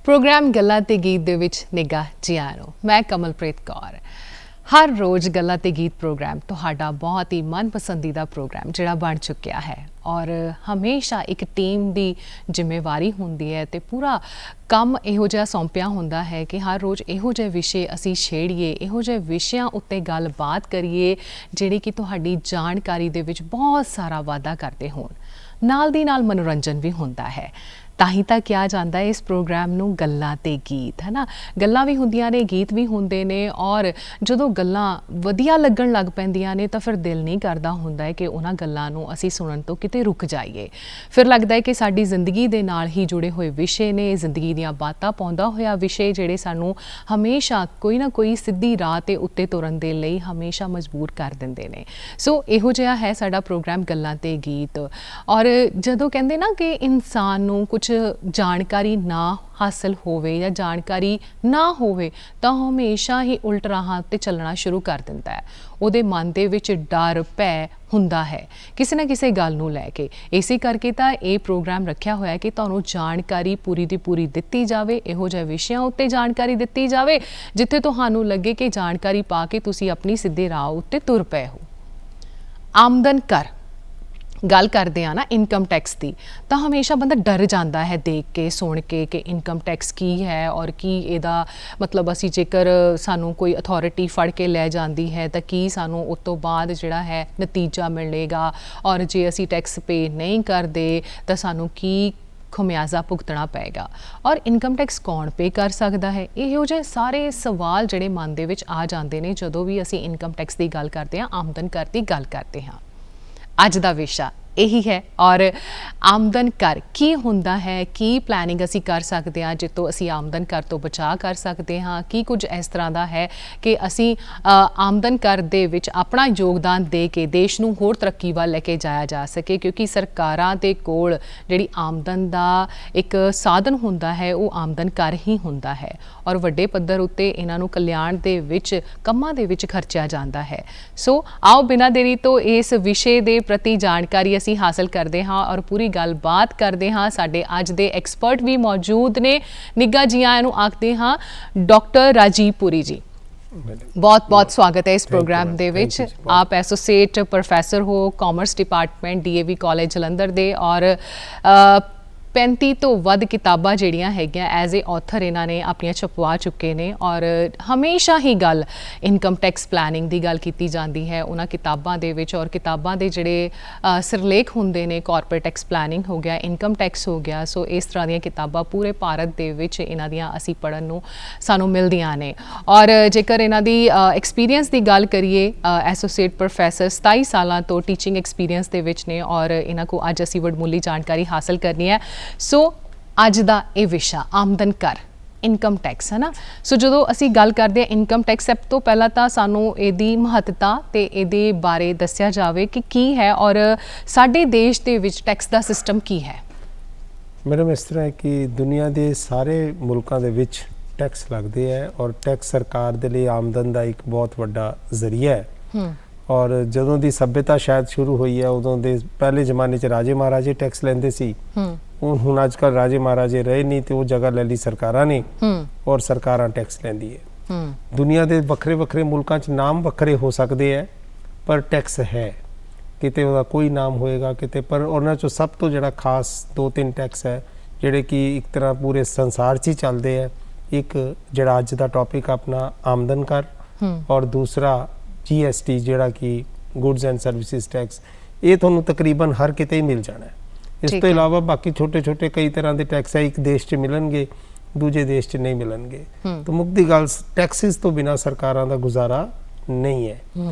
Programme गल्लां ते गीत दे विच निगाह जी आनो मैं कमलप्रीत कौर। हर रोज़ गल्लां ते गीत प्रोग्राम तुहाडा बहुत ही मन पसंदीदा प्रोग्राम जिहड़ा बन चुकिया है और हमेशा एक टीम की जिम्मेवारी होंदी है ते पूरा काम इहो जिहा सौंपिया होंदा है कि हर रोज़ इहो जिहे विषय असी छेड़िए, इहो जिहे विषयां उत्ते गलबात करिए जिहड़ी कि तुहाडी जानकारी दे विच बहुत सारा वाधा करते होण, नाल दी नाल मनोरंजन भी होंदा है। ताही ਤਾਂ ਕਿਹਾ ਜਾਂਦਾ है इस प्रोग्राम ਨੂੰ ਗੱਲਾਂ ਤੇ ਗੀਤ, है ना। ਗੱਲਾਂ ਵੀ ਹੁੰਦੀਆਂ ਨੇ, ਗੀਤ ਵੀ ਹੁੰਦੇ ਨੇ ਔਰ ਜਦੋਂ ਗੱਲਾਂ ਵਧੀਆ ਲੱਗਣ ਲੱਗ ਪੈਂਦੀਆਂ ਨੇ ਤਾਂ ਫਿਰ ਦਿਲ ਨਹੀਂ ਕਰਦਾ ਹੁੰਦਾ ਹੈ ਕਿ ਉਹਨਾਂ ਗੱਲਾਂ ਨੂੰ ਅਸੀਂ ਸੁਣਨ ਤੋਂ ਕਿਤੇ ਰੁਕ ਜਾਈਏ। ਫਿਰ ਲੱਗਦਾ ਹੈ ਕਿ ਸਾਡੀ ਜ਼ਿੰਦਗੀ ਦੇ ਨਾਲ ਹੀ ਜੁੜੇ ਹੋਏ ਵਿਸ਼ੇ ਨੇ, ਜ਼ਿੰਦਗੀ ਦੀਆਂ ਬਾਤਾਂ ਪਾਉਂਦਾ ਹੋਇਆ ਵਿਸ਼ੇ ਜਿਹੜੇ ਸਾਨੂੰ ਹਮੇਸ਼ਾ ਕੋਈ ਨਾ ਕੋਈ ਸਿੱਧੀ ਰਾਹ ਤੇ ਉੱਤੇ ਤੁਰਨ ਦੇ ਲਈ ਹਮੇਸ਼ਾ ਮਜਬੂਰ ਕਰ ਦਿੰਦੇ ਨੇ। ਸੋ ਇਹੋ ਜਿਹਾ ਹੈ ਸਾਡਾ ਪ੍ਰੋਗਰਾਮ ਗੱਲਾਂ ਤੇ ਗੀਤ। ਔਰ ਜਦੋਂ ਕਹਿੰਦੇ ਨਾ ਕਿ ਇਨਸਾਨ ਨੂੰ ਕੁਝ ਜਾਣਕਾਰੀ ਨਾ ਹਾਸਲ ਹੋਵੇ ਜਾਂ ਜਾਣਕਾਰੀ ਨਾ ਹੋਵੇ ਤਾਂ ਹਮੇਸ਼ਾ ਹੀ ਉਲਟ ਰਾਹਾਂ 'ਤੇ ਚੱਲਣਾ ਸ਼ੁਰੂ ਕਰ ਦਿੰਦਾ ਹੈ। ਉਹਦੇ ਮਨ ਦੇ ਵਿੱਚ ਡਰ ਭੈ ਹੁੰਦਾ ਹੈ ਕਿਸੇ ਨਾ ਕਿਸੇ ਗੱਲ ਨੂੰ ਲੈ ਕੇ। ਇਸੇ ਕਰਕੇ ਤਾਂ ਇਹ ਪ੍ਰੋਗਰਾਮ ਰੱਖਿਆ ਹੋਇਆ ਕਿ ਤੁਹਾਨੂੰ ਜਾਣਕਾਰੀ ਪੂਰੀ ਦੀ ਪੂਰੀ ਦਿੱਤੀ ਜਾਵੇ, ਇਹੋ ਜਿਹੇ ਵਿਸ਼ਿਆਂ ਉੱਤੇ ਜਾਣਕਾਰੀ ਦਿੱਤੀ ਜਾਵੇ ਜਿੱਥੇ ਤੁਹਾਨੂੰ ਲੱਗੇ ਕਿ ਜਾਣਕਾਰੀ ਪਾ ਕੇ ਤੁਸੀਂ ਆਪਣੀ ਸਿੱਧੇ ਰਾਹ ਉੱਤੇ ਤੁਰ ਪਏ ਹੋ। ਆਮਦਨ ਕਰ ਗੱਲ ਕਰਦੇ ਆ ਨਾ ਇਨਕਮ ਟੈਕਸ ਦੀ ਤਾਂ ਹਮੇਸ਼ਾ ਬੰਦਾ ਡਰ ਜਾਂਦਾ ਹੈ ਦੇਖ ਕੇ ਸੁਣ ਕੇ ਕਿ ਇਨਕਮ ਟੈਕਸ ਕੀ ਹੈ ਔਰ ਕੀ ਇਹਦਾ ਮਤਲਬ ਅਸੀਂ ਜੇਕਰ ਸਾਨੂੰ ਕੋਈ ਅਥਾਰਟੀ ਫੜ ਕੇ ਲੈ ਜਾਂਦੀ ਹੈ ਤਾਂ ਕੀ ਸਾਨੂੰ ਉਸ ਤੋਂ ਬਾਅਦ ਜਿਹੜਾ ਹੈ ਨਤੀਜਾ ਮਿਲੇਗਾ ਔਰ ਜੇ ਅਸੀਂ ਟੈਕਸ ਪੇ ਨਹੀਂ ਕਰਦੇ ਤਾਂ ਸਾਨੂੰ ਕੀ ਖਮਿਆਜ਼ਾ ਭੁਗਤਣਾ ਪਏਗਾ ਔਰ ਇਨਕਮ ਟੈਕਸ ਕੌਣ ਪੇ ਕਰ ਸਕਦਾ ਹੈ। ਇਹੋ ਜਿਹੇ ਸਾਰੇ ਸਵਾਲ ਜਿਹੜੇ ਮਨ ਦੇ ਵਿੱਚ ਆ ਜਾਂਦੇ ਨੇ ਜਦੋਂ ਵੀ ਅਸੀਂ ਇਨਕਮ ਟੈਕਸ ਦੀ ਗੱਲ ਕਰਦੇ ਹਾਂ, ਆਮਦਨ ਕਰ ਦੀ ਗੱਲ ਕਰਦੇ ਹਾਂ। ਅੱਜ ਦਾ ਵਿਸ਼ਾ ਇਹੀ ਹੈ ਔਰ ਆਮਦਨ ਕਰ ਕੀ ਹੁੰਦਾ ਹੈ, ਕੀ ਪਲੈਨਿੰਗ ਅਸੀਂ ਕਰ ਸਕਦੇ ਹਾਂ ਜਿੱਤੋਂ ਅਸੀਂ ਆਮਦਨ ਕਰ ਤੋਂ ਬਚਾਅ ਕਰ ਸਕਦੇ ਹਾਂ, ਕੀ ਕੁਝ ਇਸ ਤਰ੍ਹਾਂ ਦਾ ਹੈ ਕਿ ਅਸੀਂ ਆਮਦਨ ਕਰ ਦੇ ਵਿੱਚ ਆਪਣਾ ਯੋਗਦਾਨ ਦੇ ਕੇ ਦੇਸ਼ ਨੂੰ ਹੋਰ ਤਰੱਕੀ ਵੱਲ ਲੈ ਕੇ ਜਾਇਆ ਜਾ ਸਕੇ। ਕਿਉਂਕਿ ਸਰਕਾਰਾਂ ਦੇ ਕੋਲ ਜਿਹੜੀ ਆਮਦਨ ਦਾ ਇੱਕ ਸਾਧਨ ਹੁੰਦਾ ਹੈ ਉਹ ਆਮਦਨ ਕਰ ਹੀ ਹੁੰਦਾ ਹੈ ਔਰ ਵੱਡੇ ਪੱਧਰ ਉੱਤੇ ਇਹਨਾਂ ਨੂੰ ਕਲਿਆਣ ਦੇ ਵਿੱਚ ਕੰਮਾਂ ਦੇ ਵਿੱਚ ਖਰਚਿਆ ਜਾਂਦਾ ਹੈ। ਸੋ ਆਓ ਬਿਨਾਂ ਦੇਰੀ ਤੋਂ ਇਸ ਵਿਸ਼ੇ ਦੇ ਪ੍ਰਤੀ ਜਾਣਕਾਰੀ ਅਸੀਂ ਹਾਸਲ ਕਰਦੇ ਹਾਂ ਔਰ ਪੂਰੀ ਗੱਲਬਾਤ ਕਰਦੇ ਹਾਂ। ਸਾਡੇ ਅੱਜ ਦੇ ਐਕਸਪਰਟ ਵੀ ਮੌਜੂਦ ਨੇ। ਨਿੱਘਾ ਜੀ ਆਇਆਂ ਨੂੰ ਆਖਦੇ ਹਾਂ ਡਾਕਟਰ ਰਾਜੀਵ ਪੁਰੀ ਜੀ। बहुत बहुत स्वागत है इस प्रोग्राम दे विच। आप एसोसिएट प्रोफैसर हो commerce department DAV college Jalandhar दे और 35 ਤੋਂ ਵੱਧ ਕਿਤਾਬਾਂ ਜਿਹੜੀਆਂ ਹੈਗੀਆਂ ਐਜ਼ ਏ ਆਥਰ ਇਹਨਾਂ ਨੇ ਆਪਣੀਆਂ ਛਪਵਾ ਚੁੱਕੇ ਨੇ ਔਰ ਹਮੇਸ਼ਾ ਹੀ ਗੱਲ ਇਨਕਮ ਟੈਕਸ ਪਲੈਨਿੰਗ ਦੀ ਗੱਲ ਕੀਤੀ ਜਾਂਦੀ ਹੈ ਉਹਨਾਂ ਕਿਤਾਬਾਂ ਦੇ ਵਿੱਚ ਔਰ ਕਿਤਾਬਾਂ ਦੇ ਜਿਹੜੇ ਸਿਰਲੇਖ ਹੁੰਦੇ ਨੇ ਕਾਰਪੋਰੇਟ ਟੈਕਸ ਪਲੈਨਿੰਗ ਹੋ ਗਿਆ, ਇਨਕਮ ਟੈਕਸ ਹੋ ਗਿਆ। ਸੋ ਇਸ ਤਰ੍ਹਾਂ ਦੀਆਂ ਕਿਤਾਬਾਂ ਪੂਰੇ ਭਾਰਤ ਦੇ ਵਿੱਚ ਇਹਨਾਂ ਦੀਆਂ ਅਸੀਂ ਪੜ੍ਹਨ ਨੂੰ ਸਾਨੂੰ ਮਿਲਦੀਆਂ ਨੇ ਔਰ ਜੇਕਰ ਇਹਨਾਂ ਦੀ ਐਕਸਪੀਰੀਅੰਸ ਦੀ ਗੱਲ ਕਰੀਏ ਐਸੋਸੀਏਟ ਪ੍ਰੋਫੈਸਰ 27 ਸਾਲਾਂ ਤੋਂ ਟੀਚਿੰਗ ਐਕਸਪੀਰੀਅੰਸ ਦੇ ਵਿੱਚ ਨੇ ਔਰ ਇਹਨਾਂ ਕੋਲ ਅੱਜ ਅਸੀਂ ਵਡਮੁੱਲੀ ਜਾਣਕਾਰੀ ਹਾਸਲ ਕਰਨੀ ਹੈ। ਸੋ ਅੱਜ ਦਾ ਇਹ ਵਿਸ਼ਾ ਆਮਦਨ ਕਰ ਇਨਕਮ ਟੈਕਸ ਹੈ ਨਾ। ਸੋ ਜਦੋਂ ਅਸੀਂ ਗੱਲ ਕਰਦੇ ਹਾਂ ਇਨਕਮ ਟੈਕਸ ਸਭ ਤੋਂ ਪਹਿਲਾਂ ਤਾਂ ਸਾਨੂੰ ਇਹਦੀ ਮਹੱਤਤਾ ਤੇ ਇਹਦੇ ਬਾਰੇ ਦੱਸਿਆ ਜਾਵੇ ਕਿ ਕੀ ਹੈ ਔਰ ਸਾਡੇ ਦੇਸ਼ ਦੇ ਵਿੱਚ ਟੈਕਸ ਦਾ ਸਿਸਟਮ ਕੀ ਹੈ। ਮੈਡਮ ਇਸ ਤਰ੍ਹਾਂ ਹੈ ਕਿ ਦੁਨੀਆ ਦੇ ਸਾਰੇ ਮੁਲਕਾਂ ਦੇ ਵਿੱਚ ਟੈਕਸ ਲੱਗਦੇ ਹੈ ਔਰ ਟੈਕਸ ਸਰਕਾਰ ਦੇ ਲਈ ਆਮਦਨ ਦਾ ਇੱਕ ਬਹੁਤ ਵੱਡਾ ਜ਼ਰੀਆ ਹੈ। ਔਰ ਜਦੋਂ ਦੀ ਸੱਭਿਅਤਾ ਸ਼ਾਇਦ ਸ਼ੁਰੂ ਹੋਈ ਹੈ ਉਦੋਂ ਦੇ ਪਹਿਲੇ ਜ਼ਮਾਨੇ 'ਚ ਰਾਜੇ ਮਹਾਰਾਜੇ ਟੈਕਸ ਲੈਂਦੇ ਸੀ। ਹੁਣ ਅੱਜ ਕੱਲ੍ਹ ਰਾਜੇ ਮਹਾਰਾਜੇ ਰਹੇ ਨਹੀਂ ਤੇ ਉਹ ਜਗ੍ਹਾ ਲੈ ਲਈ ਸਰਕਾਰਾਂ ਨੇ ਔਰ ਸਰਕਾਰਾਂ ਟੈਕਸ ਲੈਂਦੀ ਹੈ। ਦੁਨੀਆ ਦੇ ਵੱਖਰੇ ਵੱਖਰੇ ਮੁਲਕਾਂ 'ਚ ਨਾਮ ਵੱਖਰੇ ਹੋ ਸਕਦੇ ਹੈ ਪਰ ਟੈਕਸ ਹੈ। ਕਿਤੇ ਉਹਦਾ ਕੋਈ ਨਾਮ ਹੋਏਗਾ ਕਿਤੇ, ਪਰ ਉਹਨਾਂ 'ਚੋਂ ਸਭ ਤੋਂ ਜਿਹੜਾ ਖਾਸ 2-3 ਟੈਕਸ ਹੈ ਜਿਹੜੇ ਕਿ ਇੱਕ ਤਰ੍ਹਾਂ ਪੂਰੇ ਸੰਸਾਰ 'ਚ ਹੀ ਚੱਲਦੇ ਹੈ। ਇੱਕ ਜਿਹੜਾ ਅੱਜ ਦਾ ਟੌਪਿਕ ਆਪਣਾ ਆਮਦਨ ਕਰ ਔਰ ਦੂਸਰਾ GST ਜਿਹੜਾ ਕਿ ਗੁੱਡਸ ਐਂਡ ਸਰਵਿਸਿਜ਼ ਟੈਕਸ। ਇਹ ਤੁਹਾਨੂੰ ਤਕਰੀਬਨ ਹਰ ਕਿਤੇ ਹੀ ਮਿਲ ਜਾਣਾ ਹੈ। ਇਸ ਤੋਂ ਇਲਾਵਾ ਬਾਕੀ ਛੋਟੇ ਛੋਟੇ ਕਈ ਤਰ੍ਹਾਂ ਦੇ ਟੈਕਸ ਹੈ, ਇੱਕ ਦੇਸ਼ 'ਚ ਮਿਲਣਗੇ ਦੂਜੇ ਦੇਸ਼ 'ਚ ਨਹੀਂ ਮਿਲਣਗੇ। ਤਾਂ ਮੁੱਖ ਦੀ ਗੱਲ ਟੈਕਸਿਸ ਤੋਂ ਬਿਨਾਂ ਸਰਕਾਰਾਂ ਦਾ ਗੁਜ਼ਾਰਾ ਨਹੀਂ ਹੈ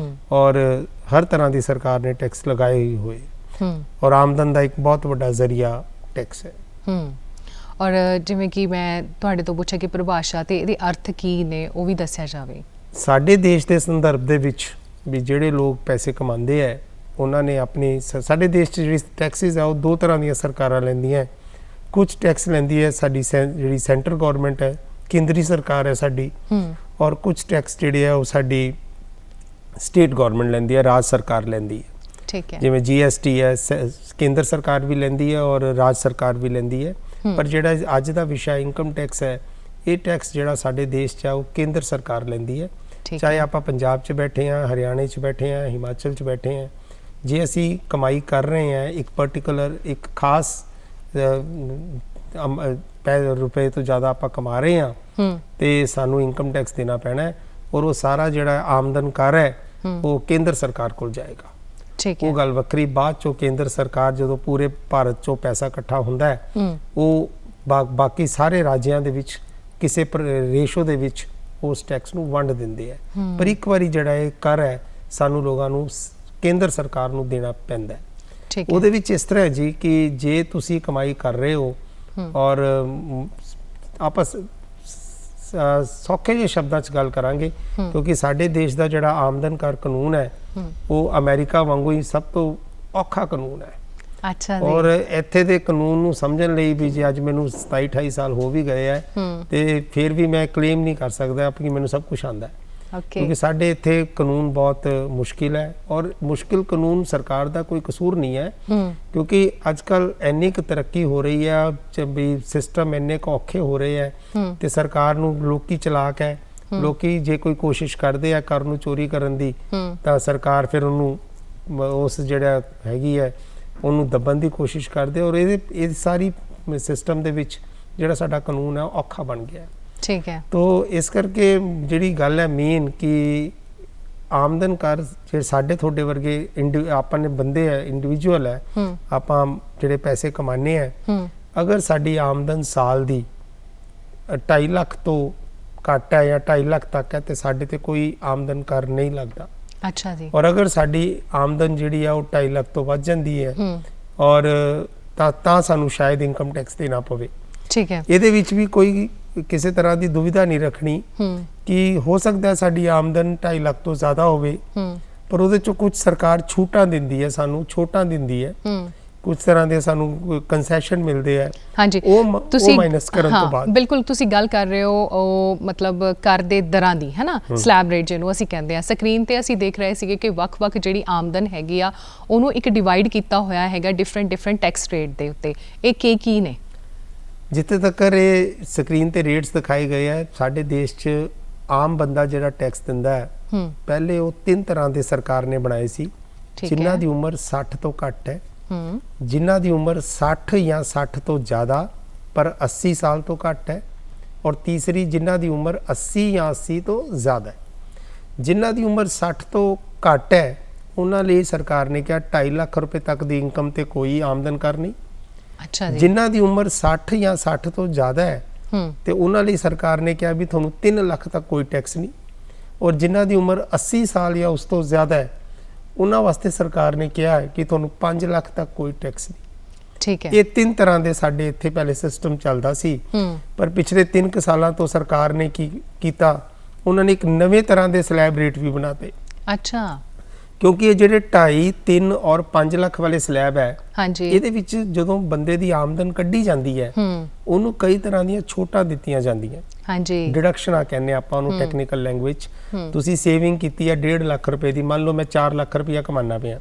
ਔਰ ਹਰ ਤਰ੍ਹਾਂ ਦੀ ਸਰਕਾਰ ਨੇ ਟੈਕਸ ਲਗਾਏ ਹੋਏ ਔਰ ਆਮਦਨ ਦਾ ਇੱਕ ਬਹੁਤ ਵੱਡਾ ਜ਼ਰੀਆ ਟੈਕਸ ਹੈ। ਔਰ ਜਿਵੇਂ ਕਿ ਮੈਂ ਤੁਹਾਡੇ ਤੋਂ ਪੁੱਛਿਆ ਕਿ ਪਰਿਭਾਸ਼ਾ ਤੇ ਇਹਦੇ ਅਰਥ ਕੀ ਨੇ ਉਹ ਵੀ ਦੱਸਿਆ ਜਾਵੇ। ਸਾਡੇ ਦੇਸ਼ ਦੇ ਸੰਦਰਭ ਦੇ ਵਿੱਚ ਵੀ ਜਿਹੜੇ ਲੋਕ ਪੈਸੇ ਕਮਾਉਂਦੇ ਹੈ ਉਹਨਾਂ ਨੇ ਆਪਣੀ ਸਾਡੇ ਦੇਸ਼ 'ਚ ਜਿਹੜੀ ਟੈਕਸਿਸ ਆ ਉਹ ਦੋ ਤਰ੍ਹਾਂ ਦੀਆਂ ਸਰਕਾਰਾਂ ਲੈਂਦੀਆਂ। ਕੁਝ ਟੈਕਸ ਲੈਂਦੀ ਹੈ ਸਾਡੀ ਜਿਹੜੀ ਸੈਂਟਰ ਗੌਰਮੈਂਟ ਹੈ, ਕੇਂਦਰੀ ਸਰਕਾਰ ਹੈ ਸਾਡੀ, ਔਰ ਕੁਝ ਟੈਕਸ ਜਿਹੜੇ ਆ ਉਹ ਸਾਡੀ ਸਟੇਟ ਗੌਰਮੈਂਟ ਲੈਂਦੀ ਹੈ, ਰਾਜ ਸਰਕਾਰ ਲੈਂਦੀ ਹੈ। ਠੀਕ ਹੈ। ਜਿਵੇਂ GST ਹੈ ਕੇਂਦਰ ਸਰਕਾਰ ਵੀ ਲੈਂਦੀ ਹੈ ਔਰ ਰਾਜ ਸਰਕਾਰ ਵੀ ਲੈਂਦੀ ਹੈ। ਪਰ ਜਿਹੜਾ ਅੱਜ ਦਾ ਵਿਸ਼ਾ ਇਨਕਮ ਟੈਕਸ ਹੈ, ਇਹ ਟੈਕਸ ਜਿਹੜਾ ਸਾਡੇ ਦੇਸ਼ 'ਚ ਆ ਉਹ ਕੇਂਦਰ ਸਰਕਾਰ ਲੈਂਦੀ ਹੈ। ਚਾਹੇ ਆਪਾਂ ਪੰਜਾਬ 'ਚ ਬੈਠੇ ਹਾਂ, ਹਰਿਆਣੇ 'ਚ ਬੈਠੇ ਹਾਂ, ਹਿਮਾਚਲ 'ਚ ਬੈਠੇ ਹਾਂ, ਜੇ ਅਸੀਂ ਕਮਾਈ ਕਰ ਰਹੇ ਹਾਂ ਇੱਕ ਪਾਰਟਿਕੂਲਰ ਇੱਕ ਖਾਸ ਰੁਪਏ ਤੋਂ ਜ਼ਿਆਦਾ ਆਪਾਂ ਕਮਾ ਰਹੇ ਹਾਂ ਤੇ ਸਾਨੂੰ ਇਨਕਮ ਟੈਕਸ ਦੇਣਾ ਪੈਣਾ ਹੈ, ਔਰ ਉਹ ਸਾਰਾ ਜਿਹੜਾ ਆਮਦਨ ਕਰ ਹੈ ਉਹ ਕੇਂਦਰ ਸਰਕਾਰ ਕੋਲ ਜਾਏਗਾ। ਉਹ ਗੱਲ ਵੱਖਰੀ, ਬਾਅਦ ਚੋਂ ਕੇਂਦਰ ਸਰਕਾਰ ਜਦੋਂ ਪੂਰੇ ਭਾਰਤ ਚੋਂ ਪੈਸਾ ਇਕੱਠਾ ਹੁੰਦਾ ਹੈ ਉਹ ਬਾਕੀ ਸਾਰੇ ਰਾਜਾਂ ਦੇ ਵਿੱਚ ਕਿਸੇ ਰੇਸ਼ੋ ਦੇ ਵਿੱਚ ਉਸ ਟੈਕਸ ਨੂੰ ਵੰਡ ਦਿੰਦੇ ਹੈ। ਪਰ ਇੱਕ ਵਾਰੀ ਜਿਹੜਾ ਇਹ ਕਰ ਹੈ ਸਾਨੂੰ ਲੋਕਾਂ ਨੂੰ ਕੇਂਦਰ ਸਰਕਾਰ ਨੂੰ ਦੇਣਾ ਪੈਂਦਾ ਹੈ। ਉਹਦੇ ਵਿੱਚ ਇਸ ਤਰ੍ਹਾਂ ਹੈ ਜੀ ਕਿ ਜੇ ਤੁਸੀਂ ਕਮਾਈ ਕਰ ਰਹੇ ਹੋ ਔਰ ਆਪਸ ਸੌਖੇ ਜਿਹੇ ਸ਼ਬਦਾਂ 'ਚ ਗੱਲ ਕਰਾਂਗੇ ਕਿਉਂਕਿ ਸਾਡੇ ਦੇਸ਼ ਦਾ ਜਿਹੜਾ ਆਮਦਨ ਕਰ ਕਾਨੂੰਨ ਹੈ ਉਹ ਅਮਰੀਕਾ ਵਾਂਗੂ ਹੀ ਸਭ ਤੋਂ ਔਖਾ ਕਾਨੂੰਨ ਹੈ। ਅੱਛਾ ਜੀ। ਔਰ ਇੱਥੇ ਦੇ ਕਾਨੂੰਨ ਨੂੰ ਸਮਝਣ ਲਈ ਵੀ ਜੇ ਅੱਜ ਮੈਨੂੰ 27-28 ਸਾਲ ਹੋ ਵੀ ਗਏ ਹੈ ਤੇ ਫਿਰ ਵੀ ਮੈਂ ਕਲੇਮ ਨਹੀਂ ਕਰ ਸਕਦਾ ਕਿ ਮੈਨੂੰ ਸਭ ਕੁਝ ਆਉਂਦਾ ਹੈ। ਕਿਉਂਕਿ ਸਾਡੇ ਇੱਥੇ ਕਾਨੂੰਨ ਬਹੁਤ ਮੁਸ਼ਕਿਲ ਹੈ ਔਰ ਮੁਸ਼ਕਿਲ ਕਾਨੂੰਨ ਸਰਕਾਰ ਦਾ ਕੋਈ ਕਸੂਰ ਨਹੀਂ ਹੈ ਕਿਉਂਕਿ ਅੱਜ ਕੱਲ ਇੰਨੀ ਕੁ ਤਰੱਕੀ ਹੋ ਰਹੀ ਹੈ ਵੀ ਸਿਸਟਮ ਇੰਨੇ ਕੁ ਔਖੇ ਹੋ ਰਹੇ ਹੈ ਤੇ ਸਰਕਾਰ ਨੂੰ ਲੋਕੀ ਚਲਾਕ ਹੈ, ਲੋਕੀ ਜੇ ਕੋਈ ਕੋਸ਼ਿਸ਼ ਕਰਦੇ ਆ ਕਰ ਨੂੰ ਚੋਰੀ ਕਰਨ ਦੀ ਤਾਂ ਸਰਕਾਰ ਫਿਰ ਉਹਨੂੰ ਉਸ ਜਿਹੜਾ ਹੈਗੀ ਹੈ ਉਹਨੂੰ ਦੱਬਣ ਦੀ ਕੋਸ਼ਿਸ਼ ਕਰਦੇ ਔਰ ਇਹ ਸਾਰੀ ਸਿਸਟਮ ਦੇ ਵਿੱਚ ਜਿਹੜਾ ਸਾਡਾ ਕਾਨੂੰਨ ਹੈ ਔਖਾ ਬਣ ਗਿਆ। ਠੀਕ ਹੈ। ਤੋ ਇਸ ਕਰਕੇ ਜਿਹੜੀ ਗੱਲ ਹੈ ਮੇਨ ਕਿ ਆਮਦਨ ਕਰ ਜਿਹੜੇ ਸਾਡੇ ਤੁਹਾਡੇ ਵਰਗੇ ਆਪਾਂ ਨੇ ਬੰਦੇ ਹੈ, ਇੰਡੀਵਿਜੂਅਲ ਹੈ, ਆਪਾਂ ਜਿਹੜੇ ਪੈਸੇ ਕਮਾਨੇ ਆ, ਅਗਰ ਸਾਡੀ ਆਮਦਨ ਸਾਲ ਦੀ 2.5 ਲੱਖ ਤੋਂ ਘੱਟ ਹੈ ਜਾਂ 2.5 ਲੱਖ ਤੱਕ ਹੈ ਤੇ ਸਾਡੇ ਤੇ ਕੋਈ ਆਮਦਨ ਕਰ ਨਹੀਂ ਲੱਗਦਾ। ਅੱਛਾ ਜੀ। ਔਰ ਅਗਰ ਸਾਡੀ ਆਮਦਨ ਜਿਹੜੀ ਆ ਉਹ 2.5 ਲੱਖ ਤੋਂ ਵੱਧ ਜਾਂਦੀ ਹੈ ਔਰ ਤਾਂ ਸਾਨੂੰ ਸ਼ਾਇਦ ਇਨਕਮ ਟੈਕਸ ਦੇਣਾ ਪਵੇ। ਠੀਕ ਹੈ। ਇਹਦੇ ਵਿੱਚ ਵੀ ਕੋਈ ਕਿਸੇ ਤਰ੍ਹਾਂ ਦੀ ਦੁਵਿਧਾ ਨਹੀਂ ਰੱਖਣੀ ਕਿ ਹੋ ਸਕਦਾ ਸਾਡੀ ਆਮਦਨ 2.5 ਲੱਖ ਤੋਂ ਜ਼ਿਆਦਾ ਹੋਵੇ ਪਰ ਉਹਦੇ ਚੋਂ ਕੁਝ ਸਰਕਾਰ ਛੂਟਾਂ ਦਿੰਦੀ ਹੈ, ਸਾਨੂੰ ਛੋਟਾਂ ਦਿੰਦੀ ਹੈ, ਕੁਝ ਤਰ੍ਹਾਂ ਦੇ ਸਾਨੂੰ ਕੰਸੈਸ਼ਨ ਮਿਲਦੇ ਆ। ਹਾਂਜੀ, ਤੁਸੀਂ ਮਾਈਨਸ ਕਰਨ ਤੋਂ ਬਾਅਦ ਬਿਲਕੁਲ ਤੁਸੀਂ ਗੱਲ ਕਰ ਰਹੇ ਹੋ ਉਹ ਮਤਲਬ ਕਰ ਦੇ ਦਰਾਂ ਦੀ, ਹੈ ਨਾ, ਸਲੈਬ ਰੇਟ ਜਿਹਨੂੰ ਅਸੀਂ ਕਹਿੰਦੇ ਆ। ਸਕਰੀਨ ਤੇ ਅਸੀਂ ਦੇਖ ਰਹੇ ਸੀਗੇ ਕਿ ਵੱਖ-ਵੱਖ ਜਿਹੜੀ ਆਮਦਨ ਹੈਗੀ ਆ ਉਹਨੂੰ ਇੱਕ ਡਿਵਾਈਡ ਕੀਤਾ ਹੋਇਆ ਹੈਗਾ ਡਿਫਰੈਂਟ ਟੈਕਸ ਰੇਟ ਦੇ ਉੱਤੇ। ਇਹ ਕੀ ਨੇ? ਜਿੱਥੇ ਤੱਕ ਇਹ ਸਕਰੀਨ ਤੇ ਰੇਟਸ ਦਿਖਾਏ ਗਏ ਹੈ, ਸਾਡੇ ਦੇਸ਼ 'ਚ ਆਮ ਬੰਦਾ ਜਿਹੜਾ ਟੈਕਸ ਦਿੰਦਾ ਹੈ ਪਹਿਲੇ ਉਹ 3 ਤਰ੍ਹਾਂ ਦੇ ਸਰਕਾਰ ਨੇ ਬਣਾਏ ਸੀ। ਜਿਨ੍ਹਾਂ ਦੀ ਉਮਰ 60 ਤੋਂ ਘੱਟ ਹੈ, ਜਿਨ੍ਹਾਂ ਦੀ ਉਮਰ 60 ਜਾਂ 60 ਤੋਂ ਜ਼ਿਆਦਾ ਪਰ 80 ਸਾਲ ਤੋਂ ਘੱਟ ਹੈ, ਔਰ ਤੀਸਰੀ ਜਿਨ੍ਹਾਂ ਦੀ ਉਮਰ 80 ਜਾਂ 80 ਤੋਂ ਜ਼ਿਆਦਾ ਹੈ। ਜਿਨ੍ਹਾਂ ਦੀ ਉਮਰ 60 ਤੋਂ ਘੱਟ ਹੈ ਉਹਨਾਂ ਲਈ ਸਰਕਾਰ ਨੇ ਕਿਹਾ 2.5 ਲੱਖ ਰੁਪਏ ਤੱਕ ਦੀ ਇਨਕਮ ਤੇ ਕੋਈ ਆਮਦਨ ਕਰ ਨਹੀਂ। ਅੱਛਾ ਜੀ। ਜਿਨ੍ਹਾਂ ਦੀ ਉਮਰ 60 ਜਾਂ 60 ਤੋਂ ਜ਼ਿਆਦਾ ਹੈ ਤੇ ਉਹਨਾਂ ਲਈ ਸਰਕਾਰ ਨੇ ਕਿਹਾ ਵੀ ਤੁਹਾਨੂੰ 3 ਲੱਖ ਤੱਕ ਕੋਈ ਟੈਕਸ ਨਹੀਂ, ਔਰ ਜਿਨ੍ਹਾਂ ਦੀ ਉਮਰ 80 ਸਾਲ ਜਾਂ ਉਸ ਤੋਂ ਜ਼ਿਆਦਾ ਹੈ ਉਹਨਾਂ ਵਾਸਤੇ ਸਰਕਾਰ ਨੇ ਕਿਹਾ ਹੈ ਕਿ ਤੁਹਾਨੂੰ 5 ਲੱਖ ਤੱਕ ਕੋਈ ਟੈਕਸ ਨਹੀਂ। ਠੀਕ ਹੈ। ਇਹ 3 ਤਰ੍ਹਾਂ ਦੇ ਸਾਡੇ ਇੱਥੇ ਪਹਿਲੇ ਸਿਸਟਮ ਚੱਲਦਾ ਸੀ ਪਰ ਪਿਛਲੇ 3 ਕੁ ਸਾਲਾਂ ਤੋਂ ਸਰਕਾਰ ਨੇ ਕੀ ਕੀਤਾ, ਉਹਨਾਂ ਨੇ ਇੱਕ ਨਵੇਂ ਤਰ੍ਹਾਂ ਦੇ ਸਲੈਬ ਰੇਟ ਵੀ ਬਣਾਤੇ। ਅੱਛਾ। ਕਿਉਂਕਿ ਇਹ ਜਿਹੜੇ 2.5, 3 ਔਰ 5 ਲੱਖ ਵਾਲੇ ਸਲੈਬ ਹੈ, ਹਾਂਜੀ, ਇਹਦੇ ਵਿੱਚ ਜਦੋਂ ਬੰਦੇ ਦੀ ਆਮਦਨ ਕੱਢੀ ਜਾਂਦੀ ਹੈ ਉਹਨੂੰ ਕਈ ਤਰ੍ਹਾਂ ਦੀਆਂ ਛੋਟਾਂ ਦਿੱਤੀਆਂ ਜਾਂਦੀਆਂ। ਹਾਂਜੀ, ਡਿਡਕਸ਼ਨਾਂ ਕਹਿੰਦੇ ਆਪਾਂ ਉਹਨੂੰ ਟੈਕਨੀਕਲ ਲੈਂਗੁਏਜ। ਤੁਸੀਂ ਸੇਵਿੰਗ ਕੀਤੀ ਹੈ 1.5 ਲੱਖ ਰੁਪਏ ਦੀ, ਮੰਨ ਲਓ ਮੈਂ 4 ਲੱਖ ਰੁਪਇਆ ਕਮਾਨਾ ਪਿਆ,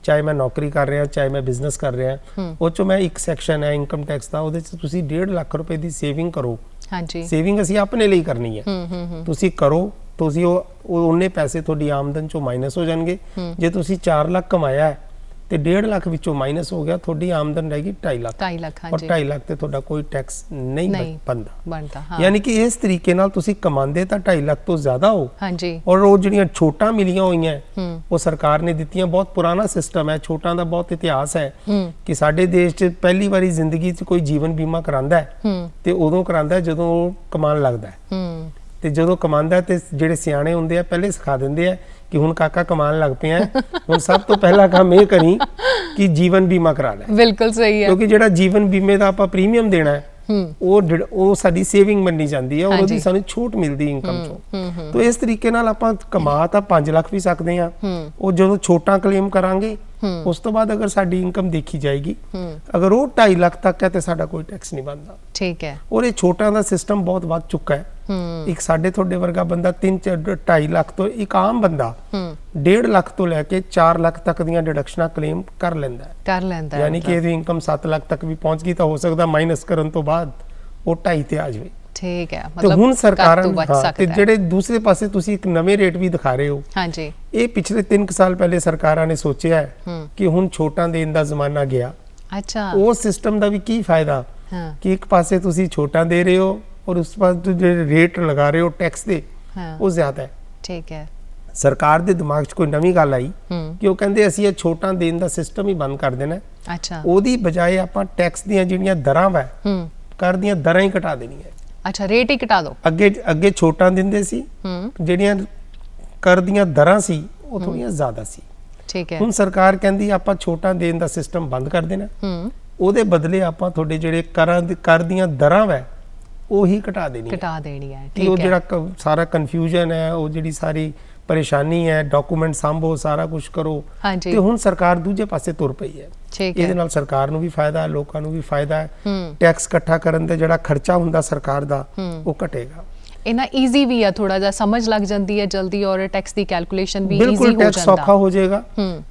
ਚਾਹੇ ਮੈਂ ਨੌਕਰੀ ਕਰ ਰਿਹਾ ਚਾਹੇ ਮੈਂ ਬਿਜ਼ਨਸ ਕਰ ਰਿਹਾ, ਉਹ ਚੋਂ ਮੈਂ ਇੱਕ ਸੈਕਸ਼ਨ ਹੈ ਇਨਕਮ ਟੈਕਸ ਦਾ, ਉਹਦੇ 'ਚ ਤੁਸੀਂ 1.5 ਲੱਖ ਰੁਪਏ ਦੀ ਸੇਵਿੰਗ ਕਰੋ। ਹਾਂਜੀ, ਸੇਵਿੰਗ ਅਸੀਂ ਆਪਣੇ ਲਈ ਕਰਨੀ ਹੈ, ਤੁਸੀਂ ਕਰੋ, ਤੁਸੀਂ ਉਹ ਉਹਨੇ ਪੈਸੇ ਤੁਹਾਡੀ ਆਮਦਨ ਚੋਂ ਮਾਈਨਸ ਹੋ ਜਾਣਗੇ। ਜੇ ਤੁਸੀਂ 4 ਲੱਖ ਕਮਾਇਆ ਹੈ ਤੇ 1.5 ਲੱਖ ਵਿੱਚੋਂ ਮਾਈਨਸ ਹੋ ਗਿਆ, ਤੁਹਾਡੀ ਆਮਦਨ ਰਹੇਗੀ 2.5 ਲੱਖ। ਔਰ 2.5 ਲੱਖ ਤੇ ਤੁਹਾਡਾ ਕੋਈ ਟੈਕਸ ਨਹੀਂ ਬਣਦਾ। ਯਾਨੀ ਕਿ ਇਸ ਤਰੀਕੇ ਨਾਲ ਤੁਸੀਂ ਕਮਾਉਂਦੇ ਤਾਂ 2.5 ਲੱਖ ਤੋਂ ਜ਼ਿਆਦਾ ਹੋ। ਹਾਂਜੀ, ਔਰ ਉਹ ਜਿਹੜੀਆਂ ਛੋਟਾਂ ਮਿਲੀਆਂ ਹੋਈਆਂ ਉਹ ਸਰਕਾਰ ਨੇ ਦਿੱਤੀਆਂ। ਬਹੁਤ ਪੁਰਾਣਾ ਸਿਸਟਮ ਹੈ, ਛੋਟਾਂ ਦਾ ਬਹੁਤ ਇਤਿਹਾਸ ਹੈ ਕਿ ਸਾਡੇ ਦੇਸ਼ 'ਚ ਪਹਿਲੀ ਵਾਰੀ ਜ਼ਿੰਦਗੀ 'ਚ ਕੋਈ ਜੀਵਨ ਬੀਮਾ ਕਰਾਉਂਦਾ ਹੈ ਤੇ ਉਦੋਂ ਕਰਾਉਂਦਾ ਜਦੋਂ ਉਹ ਕਮਾਉਣ ਲੱਗਦਾ ਹੈ। ਤੇ ਜਦੋਂ ਕਮਾਉਂਦਾ ਤੇ ਜਿਹੜੇ ਸਿਆਣੇ ਹੁੰਦੇ ਆ ਪਹਿਲੇ ਸਿਖਾ ਦਿੰਦੇ ਆ ਕਿ ਹੁਣ ਕਾਕਾ ਕਮਾਉਣ ਲੱਗ ਪਿਆ, ਹੁਣ ਸਭ ਤੋਂ ਪਹਿਲਾ ਕੰਮ ਇਹ ਕਰੀ ਕਿ ਜੀਵਨ ਬੀਮਾ ਕਰਾ ਲੈ। ਬਿਲਕੁਲ ਸਹੀ ਹੈ, ਕਿਉਂਕਿ ਜਿਹੜਾ ਜੀਵਨ ਬੀਮੇ ਦਾ ਆਪਾਂ ਪ੍ਰੀਮੀਅਮ ਦੇਣਾ ਹੈ ਉਹ ਸਾਡੀ ਸੇਵਿੰਗ ਮੰਨੀ ਜਾਂਦੀ ਹੈ ਔਰ ਉਹਦੀ ਸਾਨੂੰ ਛੂਟ ਮਿਲਦੀ ਇਨਕਮ ਚੋਂ। ਤਾਂ ਇਸ ਤਰੀਕੇ ਨਾਲ ਆਪਾਂ ਕਮਾ ਤਾਂ 5 ਲੱਖ ਵੀ ਸਕਦੇ ਹਾਂ, ਉਹ ਜਦੋਂ ਛੋਟਾਂ ਕਲੇਮ ਕਰਾਂਗੇ ਉਸ ਤੋਂ ਬਾਅਦ ਅਗਰ ਸਾਡੀ ਇਨਕਮ ਦੇਖੀ ਜਾਏਗੀ, ਅਗਰ ਉਹ 2.5 ਲੱਖ ਤੱਕ ਹੈ ਤੇ ਸਾਡਾ ਕੋਈ ਟੈਕਸ ਨਹੀਂ ਬਣਦਾ। ਠੀਕ ਹੈ। ਔਰ ਇਹ ਛੋਟਾਂ ਦਾ ਸਿਸਟਮ ਬਹੁਤ ਵੱਧ ਚੁੱਕਾ ਹੈ। ਇੱਕ ਸਾਡੇ ਤੁਹਾਡੇ ਵਰਗਾ ਬੰਦਾ 2.5 ਲੱਖ ਤੋਂ, ਇੱਕ ਆਮ ਬੰਦਾ 1.5 ਲੱਖ ਤੋਂ ਲੈ ਕੇ 4 ਲੱਖ ਤੱਕ ਦੀਆਂ ਡਿਡਕਸ਼ਨਾਂ ਕਲੇਮ ਕਰ ਲੈਂਦਾ ਹੈ। ਯਾਨੀ ਕਿ ਇਹਦੀ ਇਨਕਮ 7 ਲੱਖ ਤੱਕ ਵੀ ਪਹੁੰਚ ਗਈ ਤਾਂ ਹੋ ਸਕਦਾ ਮਾਈਨਸ ਕਰਨ ਤੋਂ ਬਾਅਦ ਉਹ 2.5 ਤੇ ਆ ਜਾਵੇ। ਠੀਕ ਹੈ, ਮਤਲਬ ਹੁਣ ਸਰਕਾਰਾਂ ਤੇ ਜਿਹੜੇ ਦੂਸਰੇ ਪਾਸੇ ਤੁਸੀਂ ਇੱਕ ਨਵੇਂ ਰੇਟ ਵੀ ਦਿਖਾ ਰਹੇ ਹੋ, ਹਾਂਜੀ, ਇਹ ਪਿਛਲੇ 3 ਸਾਲ ਪਹਿਲੇ ਸਰਕਾਰਾਂ ਨੇ ਸੋਚਿਆ ਹੈ ਕਿ ਹੁਣ ਛੋਟਾਂ ਦੇਣ ਦਾ ਜ਼ਮਾਨਾ ਗਿਆ। ਅੱਛਾ, ਉਸ ਸਿਸਟਮ ਦਾ ਵੀ ਕੀ ਫਾਇਦਾ ਕਿ ਇੱਕ ਪਾਸੇ ਤੁਸੀਂ ਛੋਟਾਂ ਦੇ ਰਹੇ ਹੋ ਔਰ ਉਸ ਪਾਸੇ ਜਿਹੜੇ ਰੇਟ ਲਗਾ ਰਹੇ ਹੋ ਟੈਕਸ ਦੇ ਉਹ ਜ਼ਿਆਦਾ ਹੈ। ਠੀਕ ਹੈ। ਸਰਕਾਰ ਦੇ ਦਿਮਾਗ 'ਚ ਕੋਈ ਨਵੀਂ ਗੱਲ ਆਈ ਕਿ ਉਹ ਕਹਿੰਦੇ ਅਸੀਂ ਇਹ ਛੋਟਾਂ ਦੇਣ ਦਾ ਸਿਸਟਮ ਹੀ ਬੰਦ ਕਰ ਦੇਣਾ। ਅੱਛਾ, ਉਹਦੀ ਬਜਾਏ ਆਪਾਂ ਟੈਕਸ ਦੀਆਂ ਜਿਹੜੀਆਂ ਦਰਾਂ ਵਾ, ਕਰ ਦੀਆਂ ਦਰਾਂ ਹੀ ਘਟਾ ਦੇਣੀਆਂ। ਅੱਛਾ, ਰੇਟ ਹੀ ਘਟਾ ਦੋ। ਅੱਗੇ ਛੋਟਾਂ ਦਿੰਦੇ ਸੀ, ਜਿਹੜੀਆਂ ਕਰ ਦੀਆਂ ਦਰਾਂ ਸੀ ਉਹ ਥੋੜੀਆਂ ਜ਼ਿਆਦਾ ਸੀ। ਠੀਕ ਹੈ। ਹੁਣ ਸਰਕਾਰ ਕਹਿੰਦੀ ਆਪਾਂ ਛੋਟਾਂ ਦੇਣ ਦਾ ਸਿਸਟਮ ਬੰਦ ਕਰ ਦੇਣਾ, ਉਹਦੇ ਬਦਲੇ ਆਪਾਂ ਤੁਹਾਡੇ ਜਿਹੜੇ ਕਰ ਦੀਆਂ ਦਰਾਂ ਵਾ ਉਹੀ ਘਟਾ ਦੇਣੀ ਹੈ। ਕਿ ਉਹ ਜਿਹੜਾ ਸਾਰਾ ਕਨਫਿਊਜ਼ਨ ਹੈ, ਉਹ ਜਿਹੜੀ ਸਾਰੀ ਪਰੇਸ਼ਾਨੀ ਹੈ, ਡਾਕੂਮੈਂਟ ਸਾਂਭੋ, ਸਾਰਾ ਕੁਝ ਕਰੋ, ਤੇ ਹੁਣ ਸਰਕਾਰ ਦੂਜੇ ਪਾਸੇ ਤੁਰ ਪਈ ਹੈ। ਇਹਦੇ ਨਾਲ ਸਰਕਾਰ ਨੂੰ ਵੀ ਫਾਇਦਾ ਹੈ, ਲੋਕਾਂ ਨੂੰ ਵੀ ਫਾਇਦਾ ਹੈ। ਟੈਕਸ ਇਕੱਠਾ ਕਰਨ ਦਾ ਜਿਹੜਾ ਖਰਚਾ ਹੁੰਦਾ ਸਰਕਾਰ ਦਾ ਉਹ ਘਟੇਗਾ। ਇਨਾ ਈਜ਼ੀ ਵੀ ਹੈ, ਥੋੜਾ ਜਿਹਾ ਸਮਝ ਲੱਗ ਜਾਂਦੀ ਹੈ ਜਲਦੀ, ਔਰ ਟੈਕਸ ਦੀ ਕੈਲਕੂਲੇਸ਼ਨ ਵੀ ਈਜ਼ੀ ਹੋ ਜਾਂਦਾ, ਟੈਕਸ ਸੌਖਾ ਹੋ ਜਾਏਗਾ।